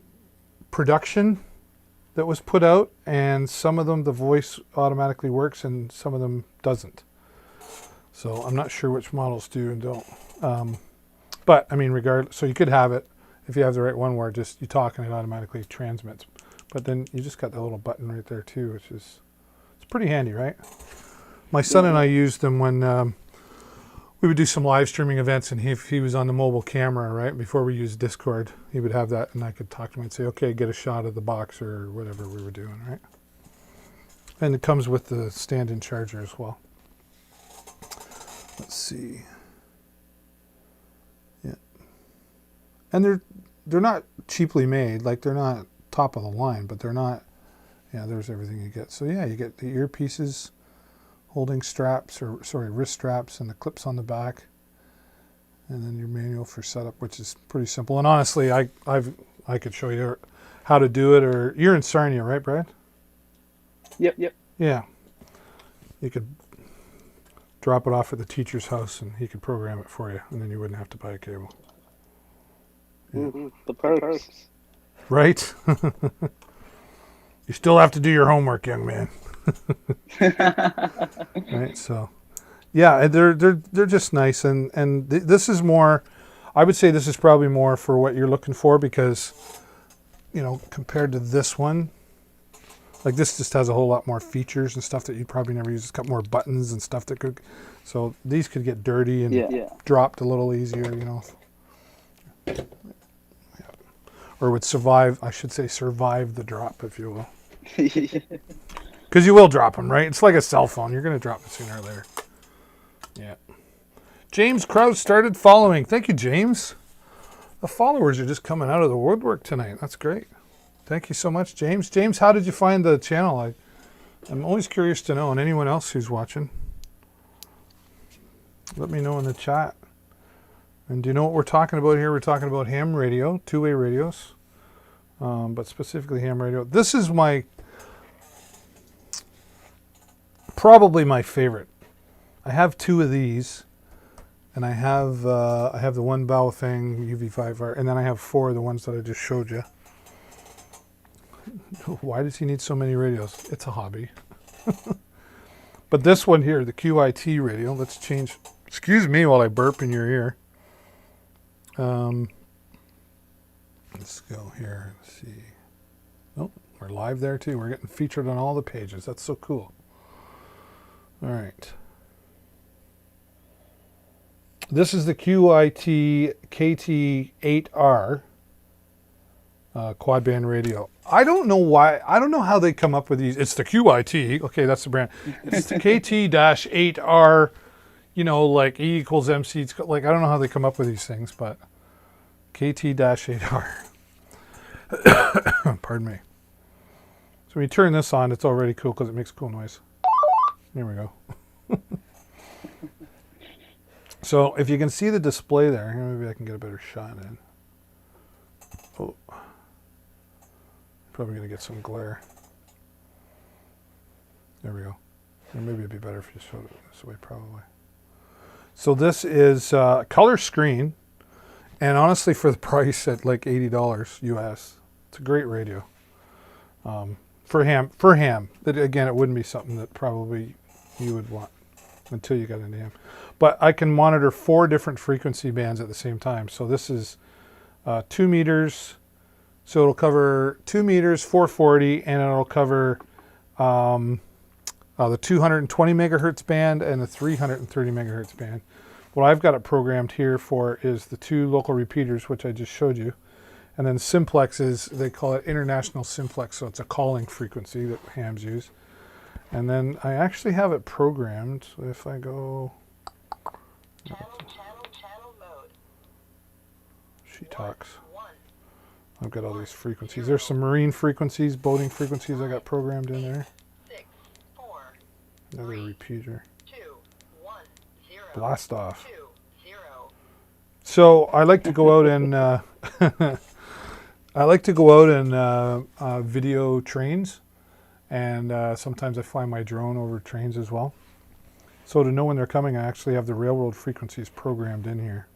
production that was put out, and some of them the voice automatically works and some of them doesn't. So I'm not sure which models do and don't. But I mean, regardless, so you could have it if you have the right one where just you talk and it automatically transmits. But then you just got the little button right there too, which is it's pretty handy, right? My son and I used them when we would do some live streaming events, and if he was on the mobile camera, right, before we used Discord, he would have that, and I could talk to him and say, okay, get a shot of the box or whatever we were doing, right? And it comes with the stand-in charger as well. Let's see. Yeah. And they're not cheaply made, like they're not top of the line, but they're not, yeah, there's everything you get. So yeah, you get the earpieces, holding straps, wrist straps, and the clips on the back, and then your manual for setup, which is pretty simple. And honestly, I could show you how to do it. Or you're in Sarnia, right, Brad? Yep. Yeah. You could drop it off at the teacher's house, and he could program it for you, and then you wouldn't have to buy a cable. Yeah. The perks. Right? You still have to do your homework, young man. Right, so yeah, they're just nice, and this is more, I would say this is probably more for what you're looking for, because compared to this one, like this just has a whole lot more features and stuff that you'd probably never use. It's got more buttons and stuff that could, so these could get dirty and dropped a little easier, Yeah. Or would survive, I should say, survive the drop, if you will. Because you will drop them, right? It's like a cell phone. You're going to drop it sooner or later. Yeah. James Krause started following. Thank you, James. The followers are just coming out of the woodwork tonight. That's great. Thank you so much, James. James, how did you find the channel? I'm always curious to know, and anyone else who's watching, let me know in the chat. And do you know what we're talking about here? We're talking about ham radio, two-way radios, but specifically ham radio. This is probably my favorite. I have 2 of these, and I have the one bow thing, UV5R, and then I have 4 of the ones that I just showed you. Why does he need so many radios? It's a hobby. But this one here, the QIT radio, let's change. Excuse me while I burp in your ear. Let's go here. Let's see. Oh, we're live there too. We're getting featured on all the pages. That's so cool. All right. This is the QIT KT8R quad band radio. I don't know why. I don't know how they come up with these. It's the QIT. Okay, that's the brand. It's the KT-8R. You know, like E equals MC. It's like, I don't know how they come up with these things, but KT-8R. Pardon me. So when you turn this on, it's already cool because it makes cool noise. There we go. So if you can see the display there, maybe I can get a better shot in. Oh, probably going to get some glare. There we go. Or maybe it'd be better if you showed it this way, probably. So this is color screen, and honestly, for the price at like $80 US, it's a great radio. For ham, again, it wouldn't be something that probably you would want until you got into ham. But I can monitor 4 different frequency bands at the same time. So this is 2 meters. So it'll cover 2 meters, 440, and it'll cover the 220 megahertz band and the 330 megahertz band. What I've got it programmed here for is the 2 local repeaters, which I just showed you. And then simplex is, they call it international simplex, so it's a calling frequency that hams use. And then I actually have it programmed. So if I go... Channel mode. She talks. I've got all these frequencies. There's some marine frequencies, boating frequencies I got programmed in there. 6, 4, Another repeater. 2, 1, 0. Blast off. 2, 0. So I like to go out and video trains, and sometimes I fly my drone over trains as well. So to know when they're coming, I actually have the railroad frequencies programmed in here.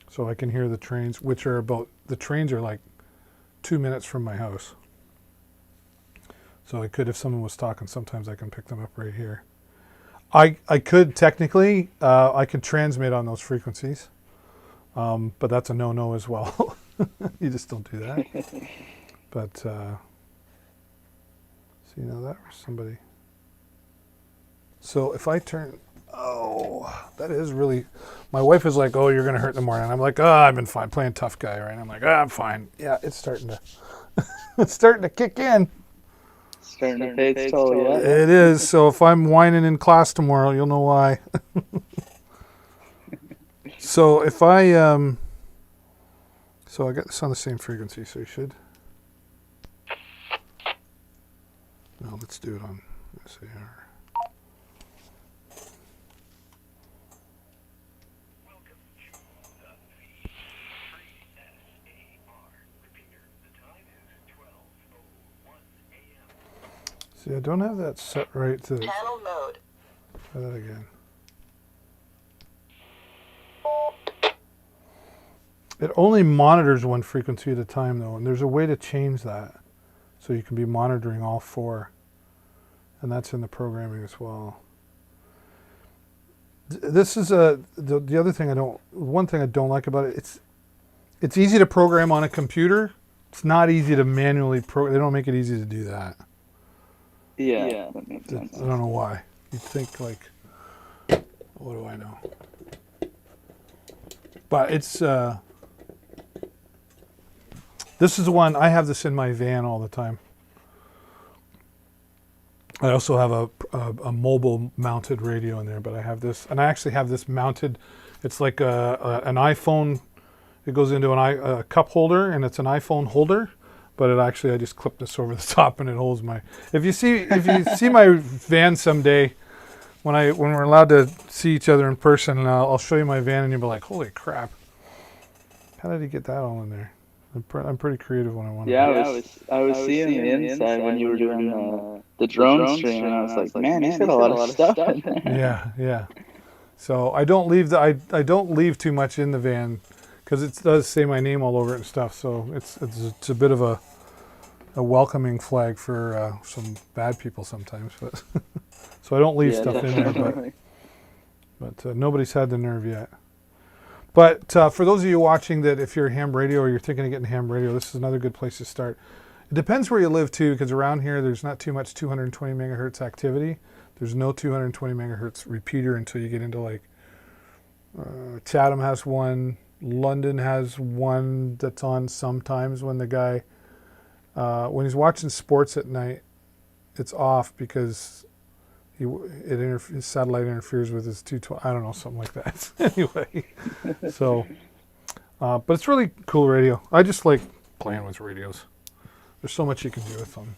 So I can hear the trains, which are the trains are like 2 minutes from my house. So I could, if someone was talking, sometimes I can pick them up right here. I could technically, I could transmit on those frequencies, but that's a no-no as well. You just don't do that. But, see, now that was somebody. So if I turn, oh, that is really, my wife is like, oh, you're going to hurt in the morning. I'm like, oh, I've been fine, playing tough guy, right? I'm like, oh, I'm fine. Yeah, it's starting to, it's starting to kick in. Starting to pay its toll, yeah. It is. So if I'm whining in class tomorrow, you'll know why. So if I, so I got this on the same frequency, so you should. No, let's do it on SAR. Welcome to the Frs Repeater. The time is 12:01 a.m. See, I don't have that set right to Channel mode. try that again. It only monitors 1 frequency at a time, though, and there's a way to change that, so you can be monitoring all 4, and that's in the programming as well. This is the other thing one thing I don't like about it. It's easy to program on a computer. It's not easy to manually they don't make it easy to do that. Yeah, that makes sense. I don't know why. You'd think like, what do I know? But it's this is one, I have this in my van all the time. I also have a mobile mounted radio in there, but I have this, and I actually have this mounted. It's like an iPhone. It goes into a cup holder, and it's an iPhone holder. But I just clip this over the top, and it holds my. If you see my van someday, when we're allowed to see each other in person, I'll show you my van, and you'll be like, "Holy crap! How did he get that all in there?" I'm pretty creative when I want to. Yeah, I was seeing the inside when you were doing the drone stream, and I was like, man, he's got a lot of stuff in there. Yeah. So I don't leave I don't leave too much in the van because it does say my name all over it and stuff. So it's a bit of a welcoming flag for some bad people sometimes. But so I don't leave stuff in there. But nobody's had the nerve yet. But for those of you watching that, if you're a ham radio or you're thinking of getting a ham radio, this is another good place to start. It depends where you live too, because around here there's not too much 220 megahertz activity. There's no 220 megahertz repeater until you get into like Chatham has one, London has one that's on sometimes when the guy when he's watching sports at night, it's off because his satellite interferes with his 220. I don't know, something like that. Anyway, so but it's really cool radio. I just like playing with radios. There's so much you can do with them.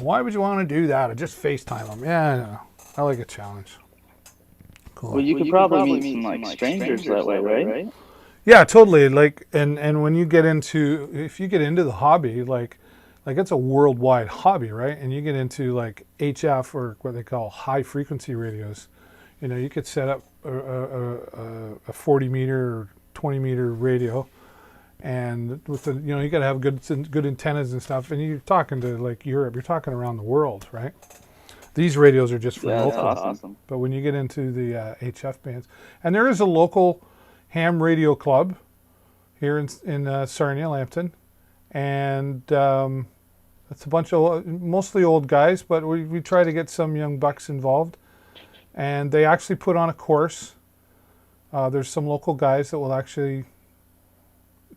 Why would you want to do that? I just FaceTime them. Yeah, I know. I like a challenge. Cool. Well, you could probably meet some like strangers that way, right? Yeah, totally. Like, and when you get into, if you get into the hobby, like it's a worldwide hobby, right? And you get into like HF or what they call high frequency radios. You know, you could set up a 40 meter or 20 meter radio, and with the, you know, you got to have good antennas and stuff. And you're talking to like Europe, you're talking around the world, right? These radios are just for local. That's awesome. But when you get into the HF bands, and there is a local ham radio club here in Sarnia, Lambton, and it's a bunch of mostly old guys, but we try to get some young bucks involved, and they actually put on a course. There's some local guys that will actually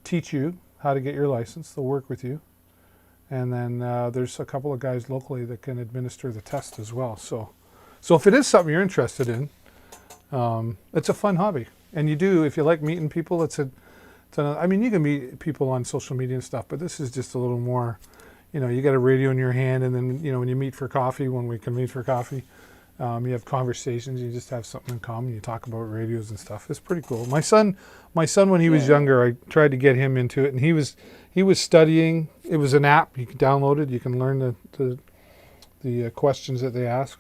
teach you how to get your license. They'll work with you, and then there's a couple of guys locally that can administer the test as well. So if it is something you're interested in, it's a fun hobby. And you do, if you like meeting people, I mean, you can meet people on social media and stuff, but this is just a little more, you know, you got a radio in your hand, and then, you know, when you meet for coffee, when we can meet for coffee, you have conversations, you just have something in common, you talk about radios and stuff. It's pretty cool. My son, when he was younger, I tried to get him into it, and he was studying. It was an app, you can download it, you can learn the questions that they ask.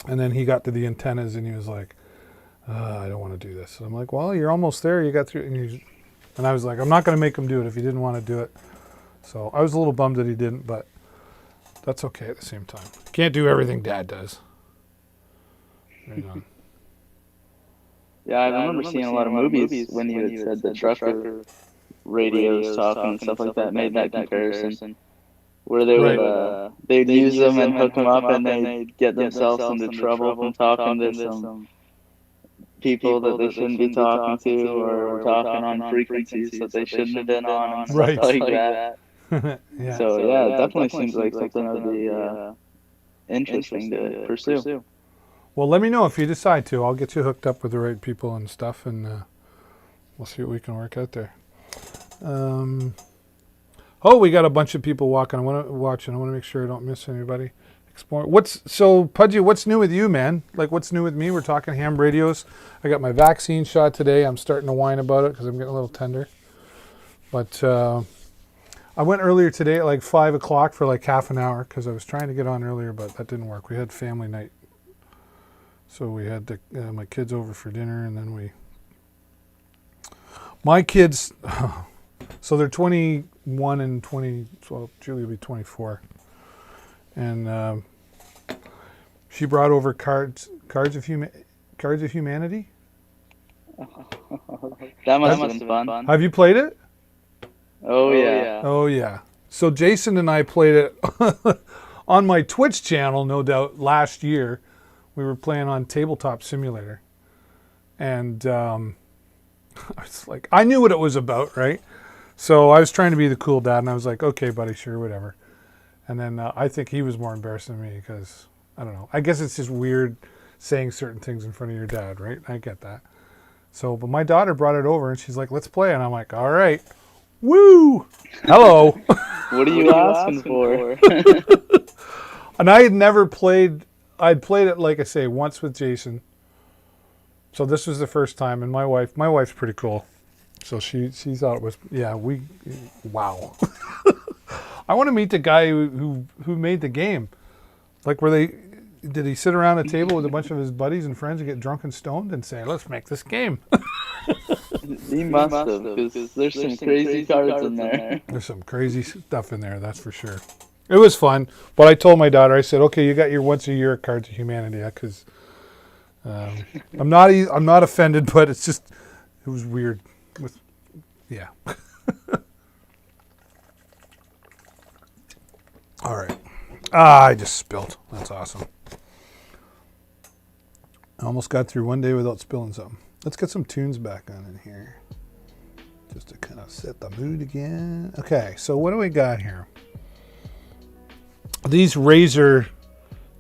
And then he got to the antennas, and he was like, I don't want to do this. And I'm like, well, you're almost there. You got through. And I was like, I'm not going to make him do it if he didn't want to do it. So I was a little bummed that he didn't, but that's okay at the same time. Can't do everything Dad does. Right on. Yeah, I remember seeing a lot of movies when you had said the trucker radios talking and stuff like that, made that comparison. Where they would they'd use them and hook them up, and they'd get themselves into trouble from talking to some people that they shouldn't be talking to, or talking on frequencies that they shouldn't have been on, and stuff like that. Yeah. So yeah, it definitely seems like something that would be interesting to pursue. Well, let me know if you decide to. I'll get you hooked up with the right people and stuff, and we'll see what we can work out there. We got a bunch of people watching. I want to make sure I don't miss anybody. Pudgy, what's new with you, man? Like, what's new with me? We're talking ham radios. I got my vaccine shot today. I'm starting to whine about it because I'm getting a little tender. But I went earlier today at like 5 o'clock for like half an hour because I was trying to get on earlier, but that didn't work. We had family night. So we had my kids over for dinner, and then my kids, so they're 21 and 20, well, Julie will be 24. And she brought over Cards of Humanity. That must have been fun. Have you played it? Oh yeah. Oh yeah. So Jason and I played it on my Twitch channel, no doubt, last year. We were playing on Tabletop Simulator. And I was like, I knew what it was about, right? So I was trying to be the cool dad, and I was like, okay, buddy, sure, whatever. And then I think he was more embarrassed than me because, I don't know. I guess it's just weird saying certain things in front of your dad, right? I get that. So, but my daughter brought it over, and she's like, let's play. And I'm like, all right. Woo! Hello. What are you asking for? And I had never played. I'd played it, like I say, once with Jason. So this was the first time. And my wife's pretty cool. So she thought it was, wow. I want to meet the guy who made the game. Like, did he sit around a table with a bunch of his buddies and friends and get drunk and stoned and say, let's make this game? He must have, because there's some crazy cards in there. There's some crazy stuff in there, that's for sure. It was fun, but I told my daughter, I said, okay, you got your once a year Cards of Humanity, because I'm not offended, but it's just, it was weird. Yeah. All right. I just spilled. That's awesome. I almost got through one day without spilling something. Let's get some tunes back on in here, just to kind of set the mood again. Okay, so what do we got here? These Razor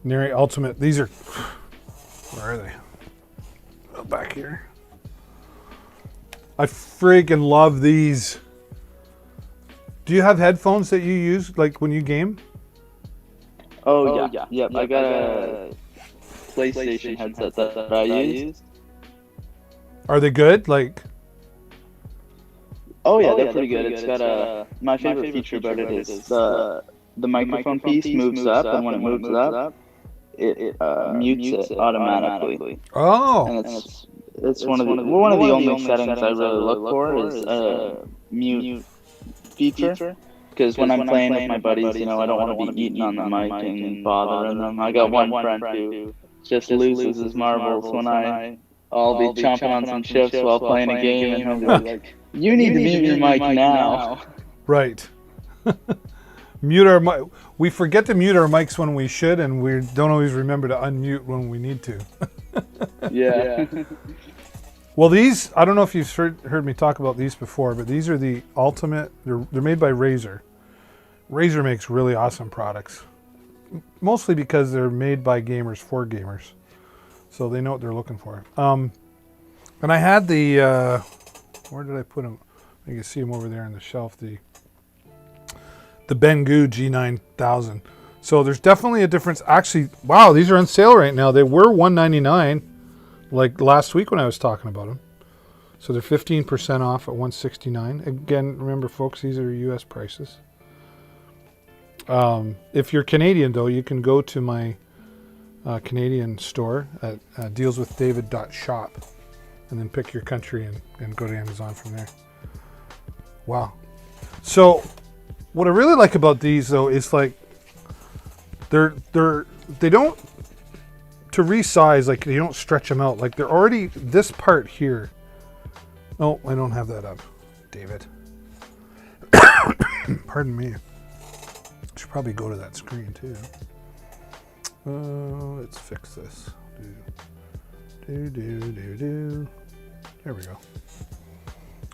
Neri Ultimate, these are, where are they? Oh, back here. I freaking love these. Do you have headphones that you use, like when you game? Oh, yeah. Yep, I got a PlayStation headset that I use. Are they good? Like, Oh yeah, they're pretty good. It's got my favorite feature about it is the microphone piece moves up, and when it moves up, it mutes it automatically. oh, And it's one of the only settings I really look for is mute feature. Because when I'm playing with my buddies, I don't want to be eating on the mic and bothering them. I got one friend who just loses his marbles when I'll be chomping on some chips while playing a game, and he'll be like, "You need to mute your mic now." right. Mute our mic. We forget to mute our mics when we should, and we don't always remember to unmute when we need to. Yeah. Well, these, I don't know if you've heard me talk about these before, but these are the ultimate, they're made by Razer. Razer makes really awesome products, mostly because they're made by gamers for gamers. So they know what they're looking for. And I had the, where did I put them? You can see them over there on the shelf, the Banggood G9000. So there's definitely a difference. Actually, wow, these are on sale right now. They were $199 like last week when I was talking about them. So they're 15% off at $169. Again, remember folks, these are US prices. If you're Canadian though, you can go to my Canadian store at dealswithdavid.shop and then pick your country and go to Amazon from there. Wow. So what I really like about these though is like they don't, to resize, like you don't stretch them out, like they're already this part here. Oh, I don't have that up, David. Pardon me. I should probably go to that screen too. Let's fix this. There we go.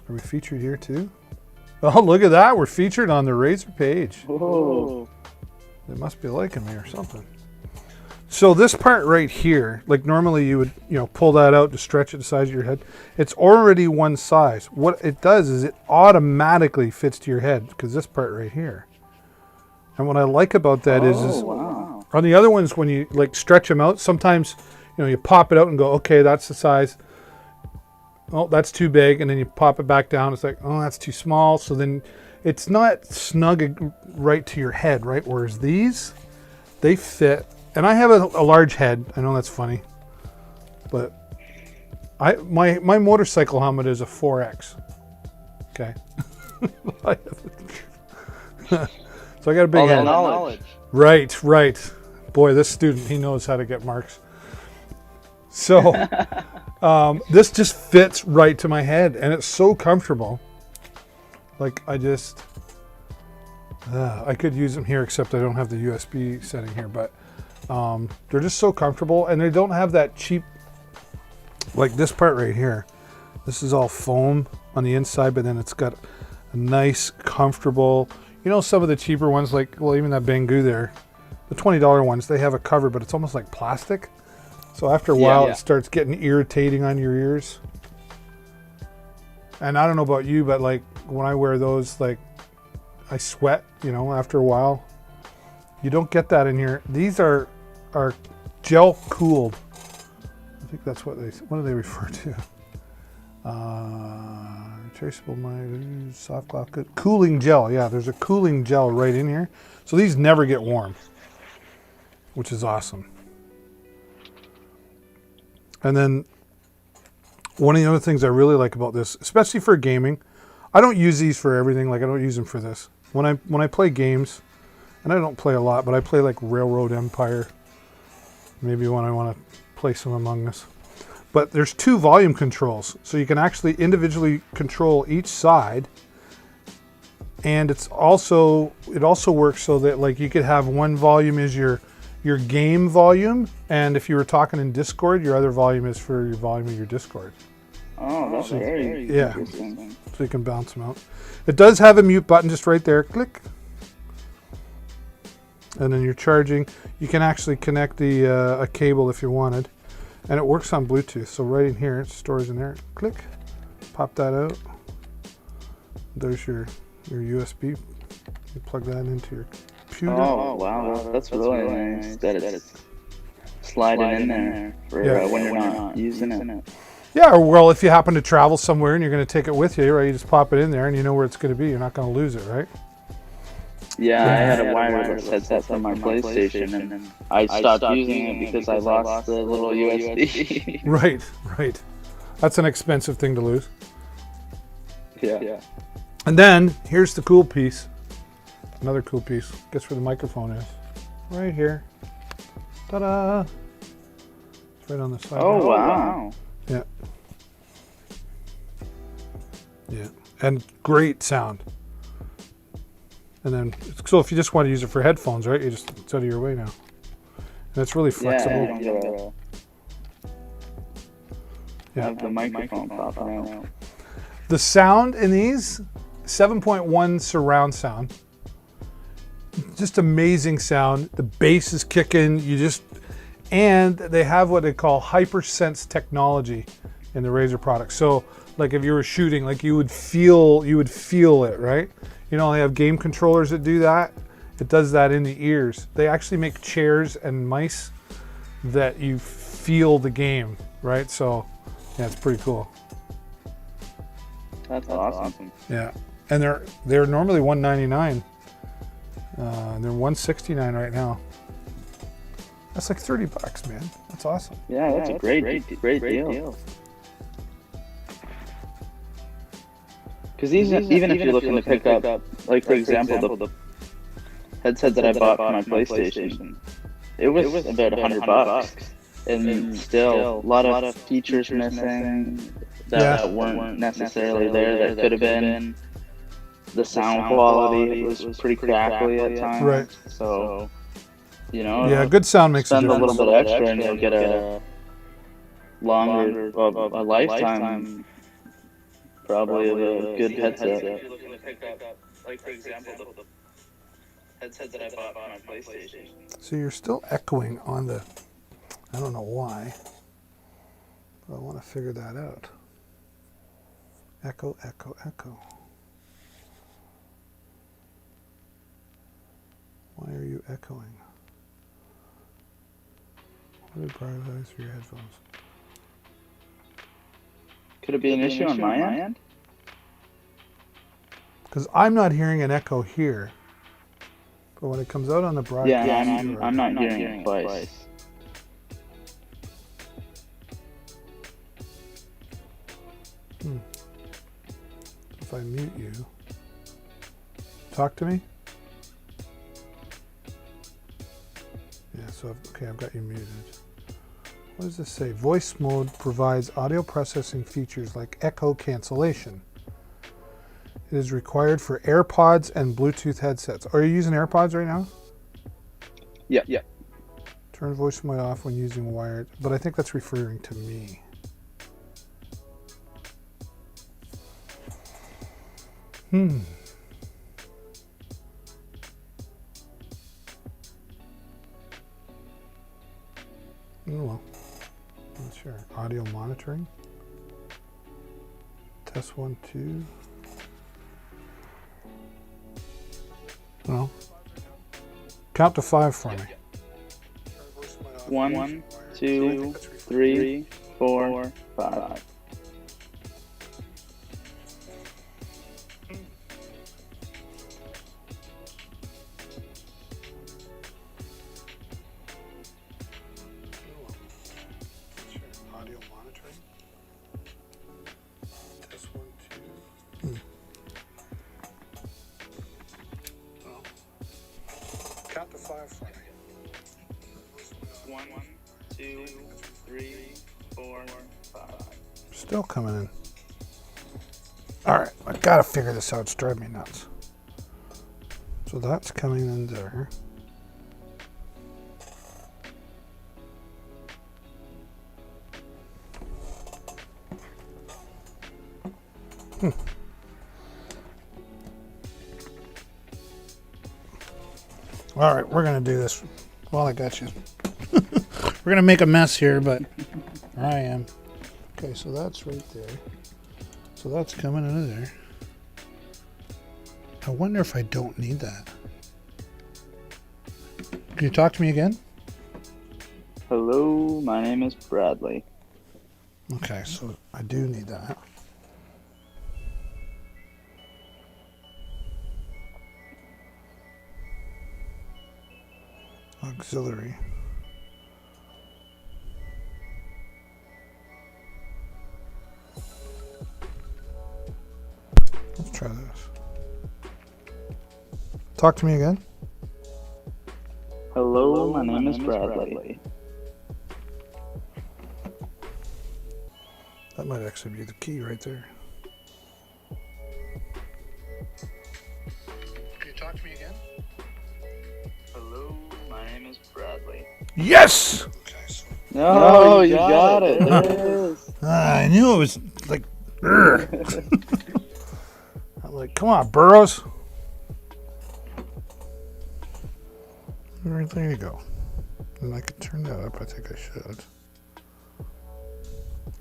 Are we featured here too? Oh, look at that. We're featured on the Razer page. Whoa. They must be liking me or something. So this part right here, like normally you would, pull that out to stretch it the size of your head. It's already one size. What it does is it automatically fits to your head because this part right here. And what I like about that is Wow. on the other ones, when you like stretch them out, sometimes, you pop it out and go, okay, that's the size. Oh, that's too big. And then you pop it back down. It's like, oh, that's too small. So then it's not snug right to your head, right? Whereas these, they fit. And I have a large head. I know that's funny, but my motorcycle helmet is a 4X. Okay. So I got a big All that head. knowledge. Right. Boy, this student, he knows how to get marks. So this just fits right to my head, and it's so comfortable. Like I could use them here, except I don't have the USB setting here, but they're just so comfortable, and they don't have that cheap, like this part right here. This is all foam on the inside, but then it's got a nice, comfortable, some of the cheaper ones, like, well, even that Banggood there, the $20 ones, they have a cover, but it's almost like plastic. So after a while, it starts getting irritating on your ears. And I don't know about you, but like when I wear those, like I sweat, after a while. You don't get that in here. These are gel cooled. I think that's what do they refer to? Traceable soft cloth good. Cooling gel. Yeah, there's a cooling gel right in here. So these never get warm, which is awesome. And then one of the other things I really like about this, especially for gaming, I don't use these for everything. Like I don't use them for this. When I play games, and I don't play a lot, but I play like Railroad Empire. Maybe when I want to play some Among Us. But there's 2 volume controls, so you can actually individually control each side. And it also works so that like you could have one volume is your game volume, and if you were talking in Discord, your other volume is for your volume of your Discord. Oh, that's very interesting. So you can bounce them out. It does have a mute button just right there. Click. And then you're charging. You can actually connect a cable if you wanted. And it works on Bluetooth. So right in here, it stores in there. Click. Pop that out. There's your USB. You plug that into your computer. Oh, wow. That's really nice that it's sliding in there for when you're not using it. Yeah, or well, if you happen to travel somewhere and you're going to take it with you, right, you just pop it in there and you know where it's going to be. You're not going to lose it, right? Yeah, I had a wireless headset from my PlayStation, and I stopped using it because I lost the little USB. Right. That's an expensive thing to lose. Yeah. And then, here's the cool piece. Another cool piece. Guess where the microphone is? Right here. Ta-da! It's right on the side. Oh, wow. Yeah. And great sound. And then, so if you just want to use it for headphones, right? It's out of your way now. And it's really flexible. Yeah, have the microphone popping out. The sound in these, 7.1 surround sound. Just amazing sound. The bass is kicking. And they have what they call hypersense technology in the Razer product. So, like if you were shooting, like you would feel it, right? You know, they have game controllers that do that. It does that in the ears. They actually make chairs and mice that you feel the game, right? So, yeah, it's pretty cool. That's awesome. Yeah, and they're normally $199. They're $169 right now. That's like $30, man. That's awesome. Yeah, that's a great deal. Because even if you're looking to pick up, like for example, the headset that I bought for my PlayStation, it was about $100, and still a lot of features missing that weren't necessarily there. That could have been. The sound quality was pretty crackly at times. Right. So, you know. Yeah, good sound makes a spend a difference. little bit extra and you'll get a longer, a lifetime, probably of a good headset. If you're looking to pick up, like for example, the headset that I bought for my PlayStation. So you're still echoing on the, I don't know why, but I want to figure that out. Echo, echo, echo. Why are you echoing? What did prioritize for your headphones? Could it be an issue on my end? Because I'm not hearing an echo here. But when it comes out on the broadcast... Yeah, I'm not hearing it twice. If I mute you... Talk to me? Yeah, so I've got you muted. What does this say? Voice mode provides audio processing features like echo cancellation. It is required for AirPods and Bluetooth headsets. Are you using AirPods right now? Yeah. Turn voice mode off when using wired, but I think that's referring to me. Oh well, not sure. Audio monitoring. Test 1, 2. Well, count to 5 for me. 1, 2, 3, 4, 5. Still coming in. All right, I gotta figure this out. It's driving me nuts. So that's coming in there. All right, we're gonna do this. Well, I got you. We're gonna make a mess here, but there I am. Okay, so that's right there. So that's coming out of there. I wonder if I don't need that. Can you talk to me again? Hello, my name is Bradley. Okay, so I do need that. Auxiliary. Let's try this. Talk to me again. Hello, my name is Bradley. That might actually be the key right there. Can you talk to me again? Hello, my name is Bradley. Yes! Okay, so Oh, you got it. There it is. I knew it was like. I'm like, come on, Burroughs. Right, there you go. And I could turn that up. I think I should.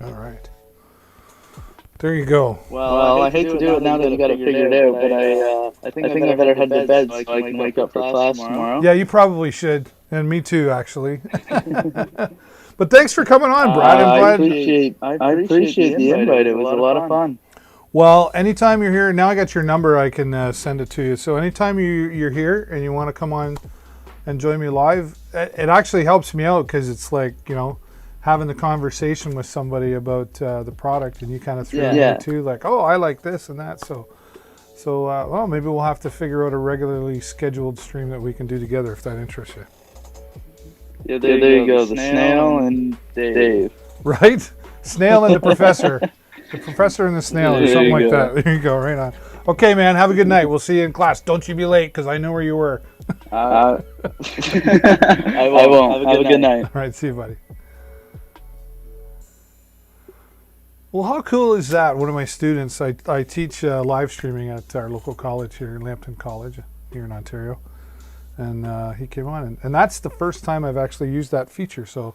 All right. There you go. Well, I hate to do it now that you got it figured out, but I think I better head to bed so I can wake up for class tomorrow. Yeah, you probably should, and me too, actually. But thanks for coming on, Brad. I'm glad. I appreciate the invite. It was a lot of fun. Well, anytime you're here, now I got your number. I can send it to you. So anytime you're here and you want to come on and join me live, it actually helps me out because it's like, you know, having the conversation with somebody about the product, and you kind of threw me too, like, oh, I like this and that. So well, maybe we'll have to figure out a regularly scheduled stream that we can do together if that interests you. Yeah, there you go. The snail and Dave. Right? Snail and the professor. The professor and the snail, or something like that. There you go, right on. Okay, man, have a good night. We'll see you in class. Don't you be late, because I know where you were. I won't. Have a good night. All right, see you, buddy. Well, how cool is that? One of my students, I teach live streaming at our local college here, Lambton College, here in Ontario. And he came on, and that's the first time I've actually used that feature. So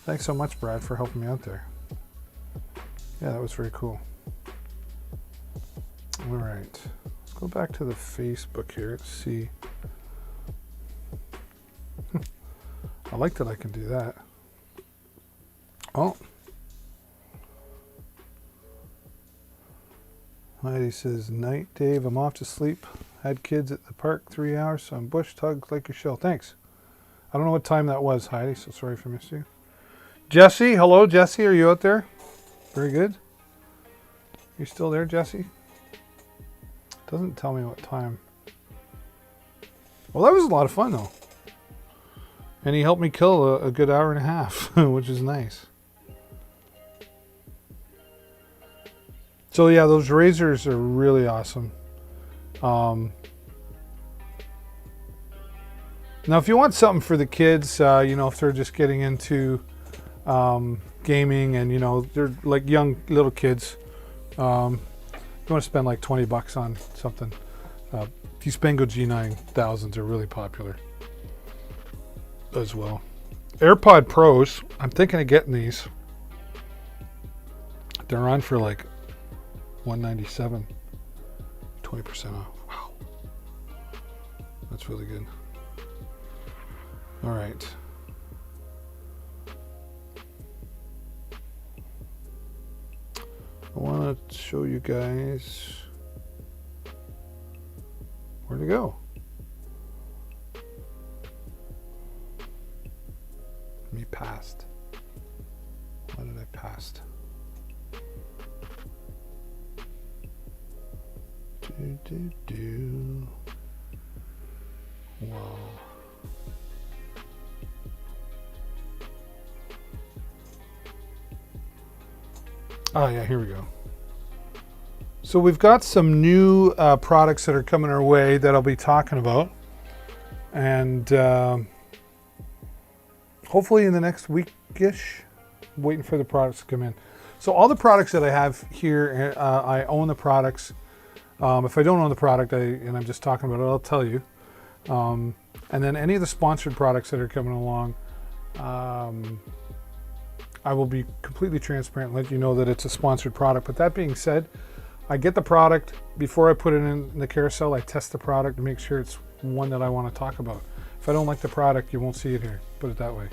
thanks so much, Brad, for helping me out there. Yeah, that was very cool. All right, let's go back to the Facebook here. Let's see. I like that I can do that. Oh. Heidi says, night, Dave. I'm off to sleep. Had kids at the park 3 hours, so I'm bush tugged like your shell. Thanks. I don't know what time that was, Heidi, so sorry if I missed you. Jesse, hello, Jesse. Are you out there? Very good. You still there, Jesse? Doesn't tell me what time. Well, that was a lot of fun, though. And he helped me kill a good hour and a half, which is nice. So, yeah, those razors are really awesome. Now, if you want something for the kids, you know, if they're just getting into gaming and, you know, they're like young little kids, you want to spend like $20 on something. These Spango G9000s are really popular as well. AirPod Pros, I'm thinking of getting these. They're on for like $197, 20% off. Wow, that's really good. All right. I want to show you guys where to go. Me passed. Why did I pass? Do. Whoa. Oh yeah, here we go. So we've got some new products that are coming our way that I'll be talking about, and hopefully in the next week-ish, waiting for the products to come in. So all the products that I have here, I own the products. If I don't own the product, and I'm just talking about it, I'll tell you. And then any of the sponsored products that are coming along, I will be completely transparent and let you know that it's a sponsored product. But that being said, I get the product before I put it in the carousel. I test the product to make sure it's one that I want to talk about. If I don't like the product, you won't see it here. Put it that way.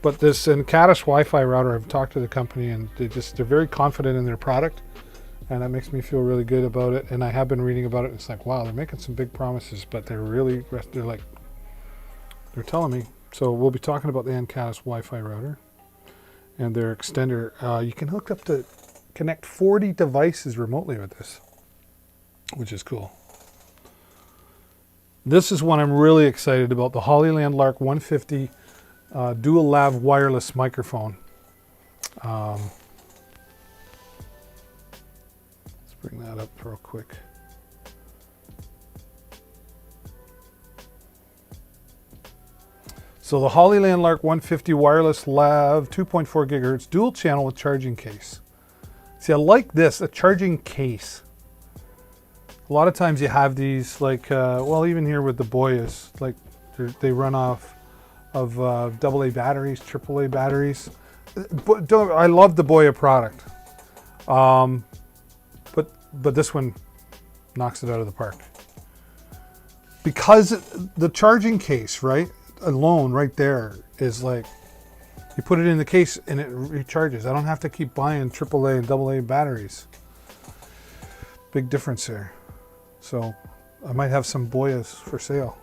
But this Encatus Wi-Fi router, I've talked to the company and they're very confident in their product, and that makes me feel really good about it. And I have been reading about it. And it's like, wow, they're making some big promises, but they're telling me. So we'll be talking about the Encatus Wi-Fi router and their extender. You can connect 40 devices remotely with this, which is cool. This is one I'm really excited about, the Hollyland Lark 150 dual lav wireless microphone. Let's bring that up real quick. So the Hollyland Lark 150 wireless lav 2.4 gigahertz dual channel with charging case. See, I like this, a charging case. A lot of times you have these, like, well, even here with the Boyas, like they run off of AA batteries, AAA batteries. I love the Boya product, but this one knocks it out of the park. Because the charging case, right, alone right there is like, you put it in the case and it recharges. I don't have to keep buying AAA and AA batteries. Big difference there. So I might have some Boyas for sale.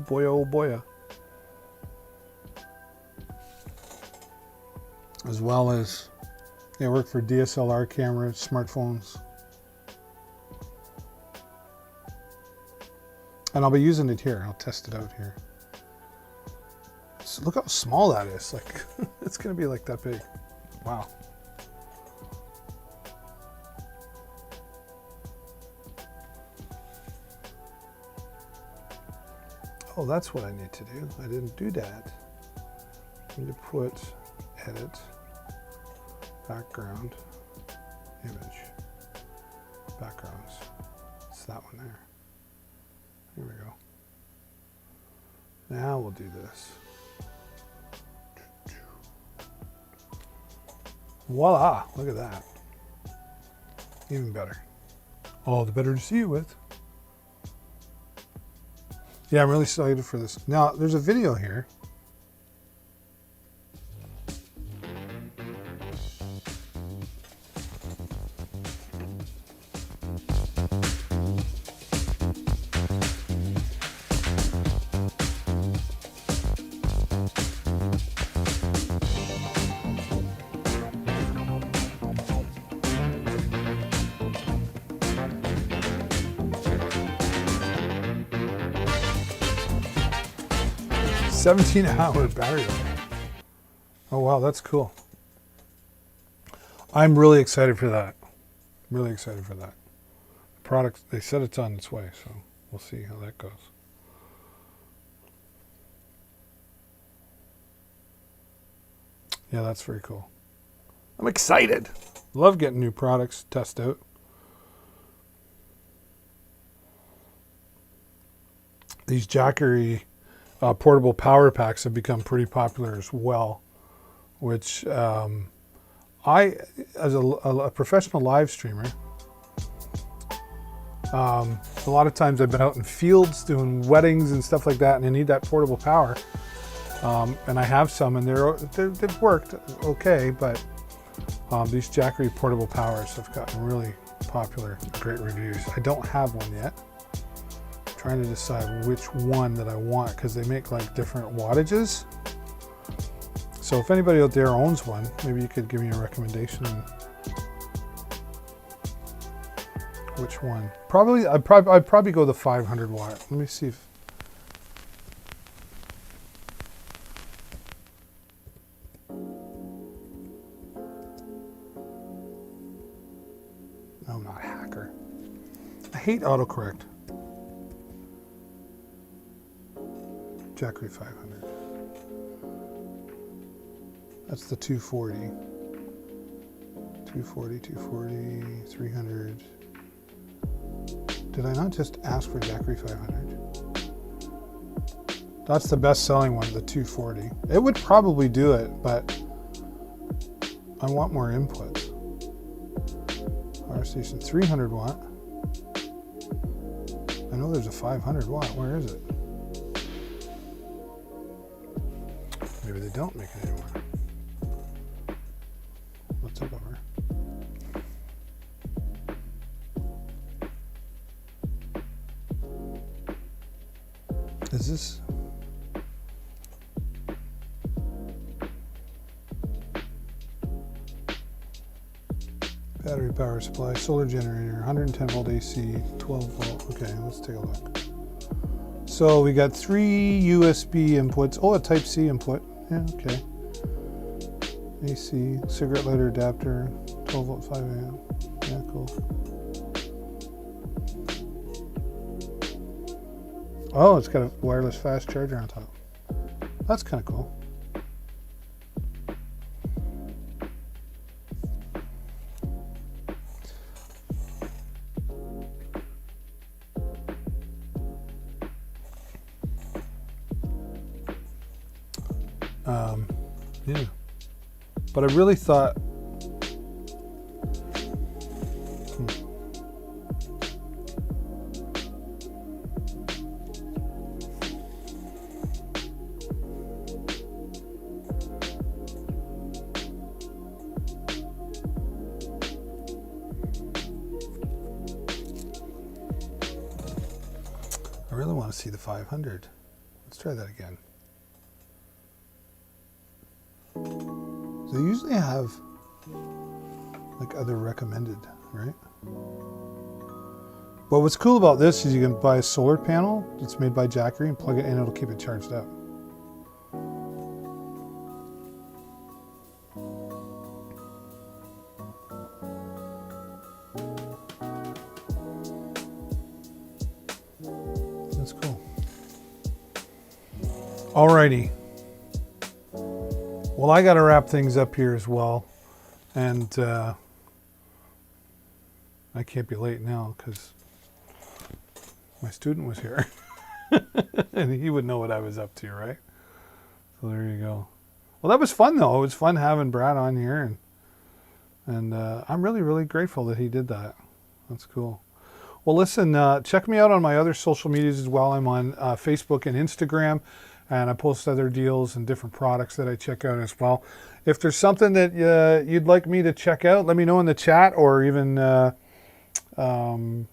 Boya, oh Boya. As well as they work for DSLR cameras, smartphones. And I'll be using it here. I'll test it out here. So look how small that is. Like, it's going to be like that big. Wow. Oh, that's what I need to do. I didn't do that. I need to put edit, background, image, backgrounds. It's that one there. Here we go. Now we'll do this. Voila, look at that. Even better. All the better to see you with. Yeah, I'm really excited for this. Now, there's a video here. $17-hour battery life. Oh wow, that's cool. I'm really excited for that. Really excited for that. The product, they said it's on its way, so we'll see how that goes. Yeah, that's very cool. I'm excited. Love getting new products to test out. These Jackery portable power packs have become pretty popular as well, which I, as a professional live streamer, a lot of times I've been out in fields doing weddings and stuff like that, and I need that portable power. And I have some, and they've worked okay, but these Jackery portable powers have gotten really popular, great reviews. I don't have one yet. Trying to decide which one that I want, because they make like different wattages. So if anybody out there owns one, maybe you could give me a recommendation on which one. I'd probably go the 500 watt. Let me see if No, I'm not a hacker. I hate autocorrect. Jackery 500. That's the 240. 240, 240, 300. Did I not just ask for Jackery 500? That's the best selling one, the 240. It would probably do it, but I want more inputs. Power station 300 watt. I know there's a 500 watt. Where is it? Maybe they don't make it anymore. What's up over? Is this? Battery power supply, solar generator, 110 volt AC, 12 volt. Okay, let's take a look. So we got 3 USB inputs. Oh, a Type C input. Yeah, okay. AC, cigarette lighter adapter, 12 volt 5 amp. Yeah, cool. Oh, it's got a wireless fast charger on top. That's kind of cool. Yeah, but I really thought, I really want to see the 500. Let's try that again. They usually have like other recommended, right? But what's cool about this is you can buy a solar panel that's made by Jackery and plug it in, it'll keep it charged up. That's cool. Alrighty. Well, I got to wrap things up here as well, and I can't be late now because my student was here, and he would know what I was up to, right? So there you go. Well, that was fun though. It was fun having Brad on here, and I'm really, really grateful that he did that. That's cool. Well, listen, check me out on my other social medias as well. I'm on Facebook and Instagram. And I post other deals and different products that I check out as well. If there's something that you'd like me to check out, let me know in the chat, or even come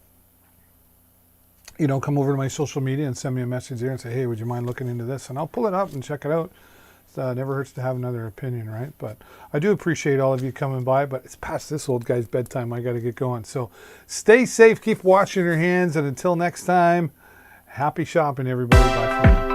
over to my social media and send me a message there and say, hey, would you mind looking into this? And I'll pull it up and check it out. It never hurts to have another opinion, right? But I do appreciate all of you coming by, but it's past this old guy's bedtime. I got to get going. So stay safe, keep washing your hands, and until next time, happy shopping, everybody. Bye for now.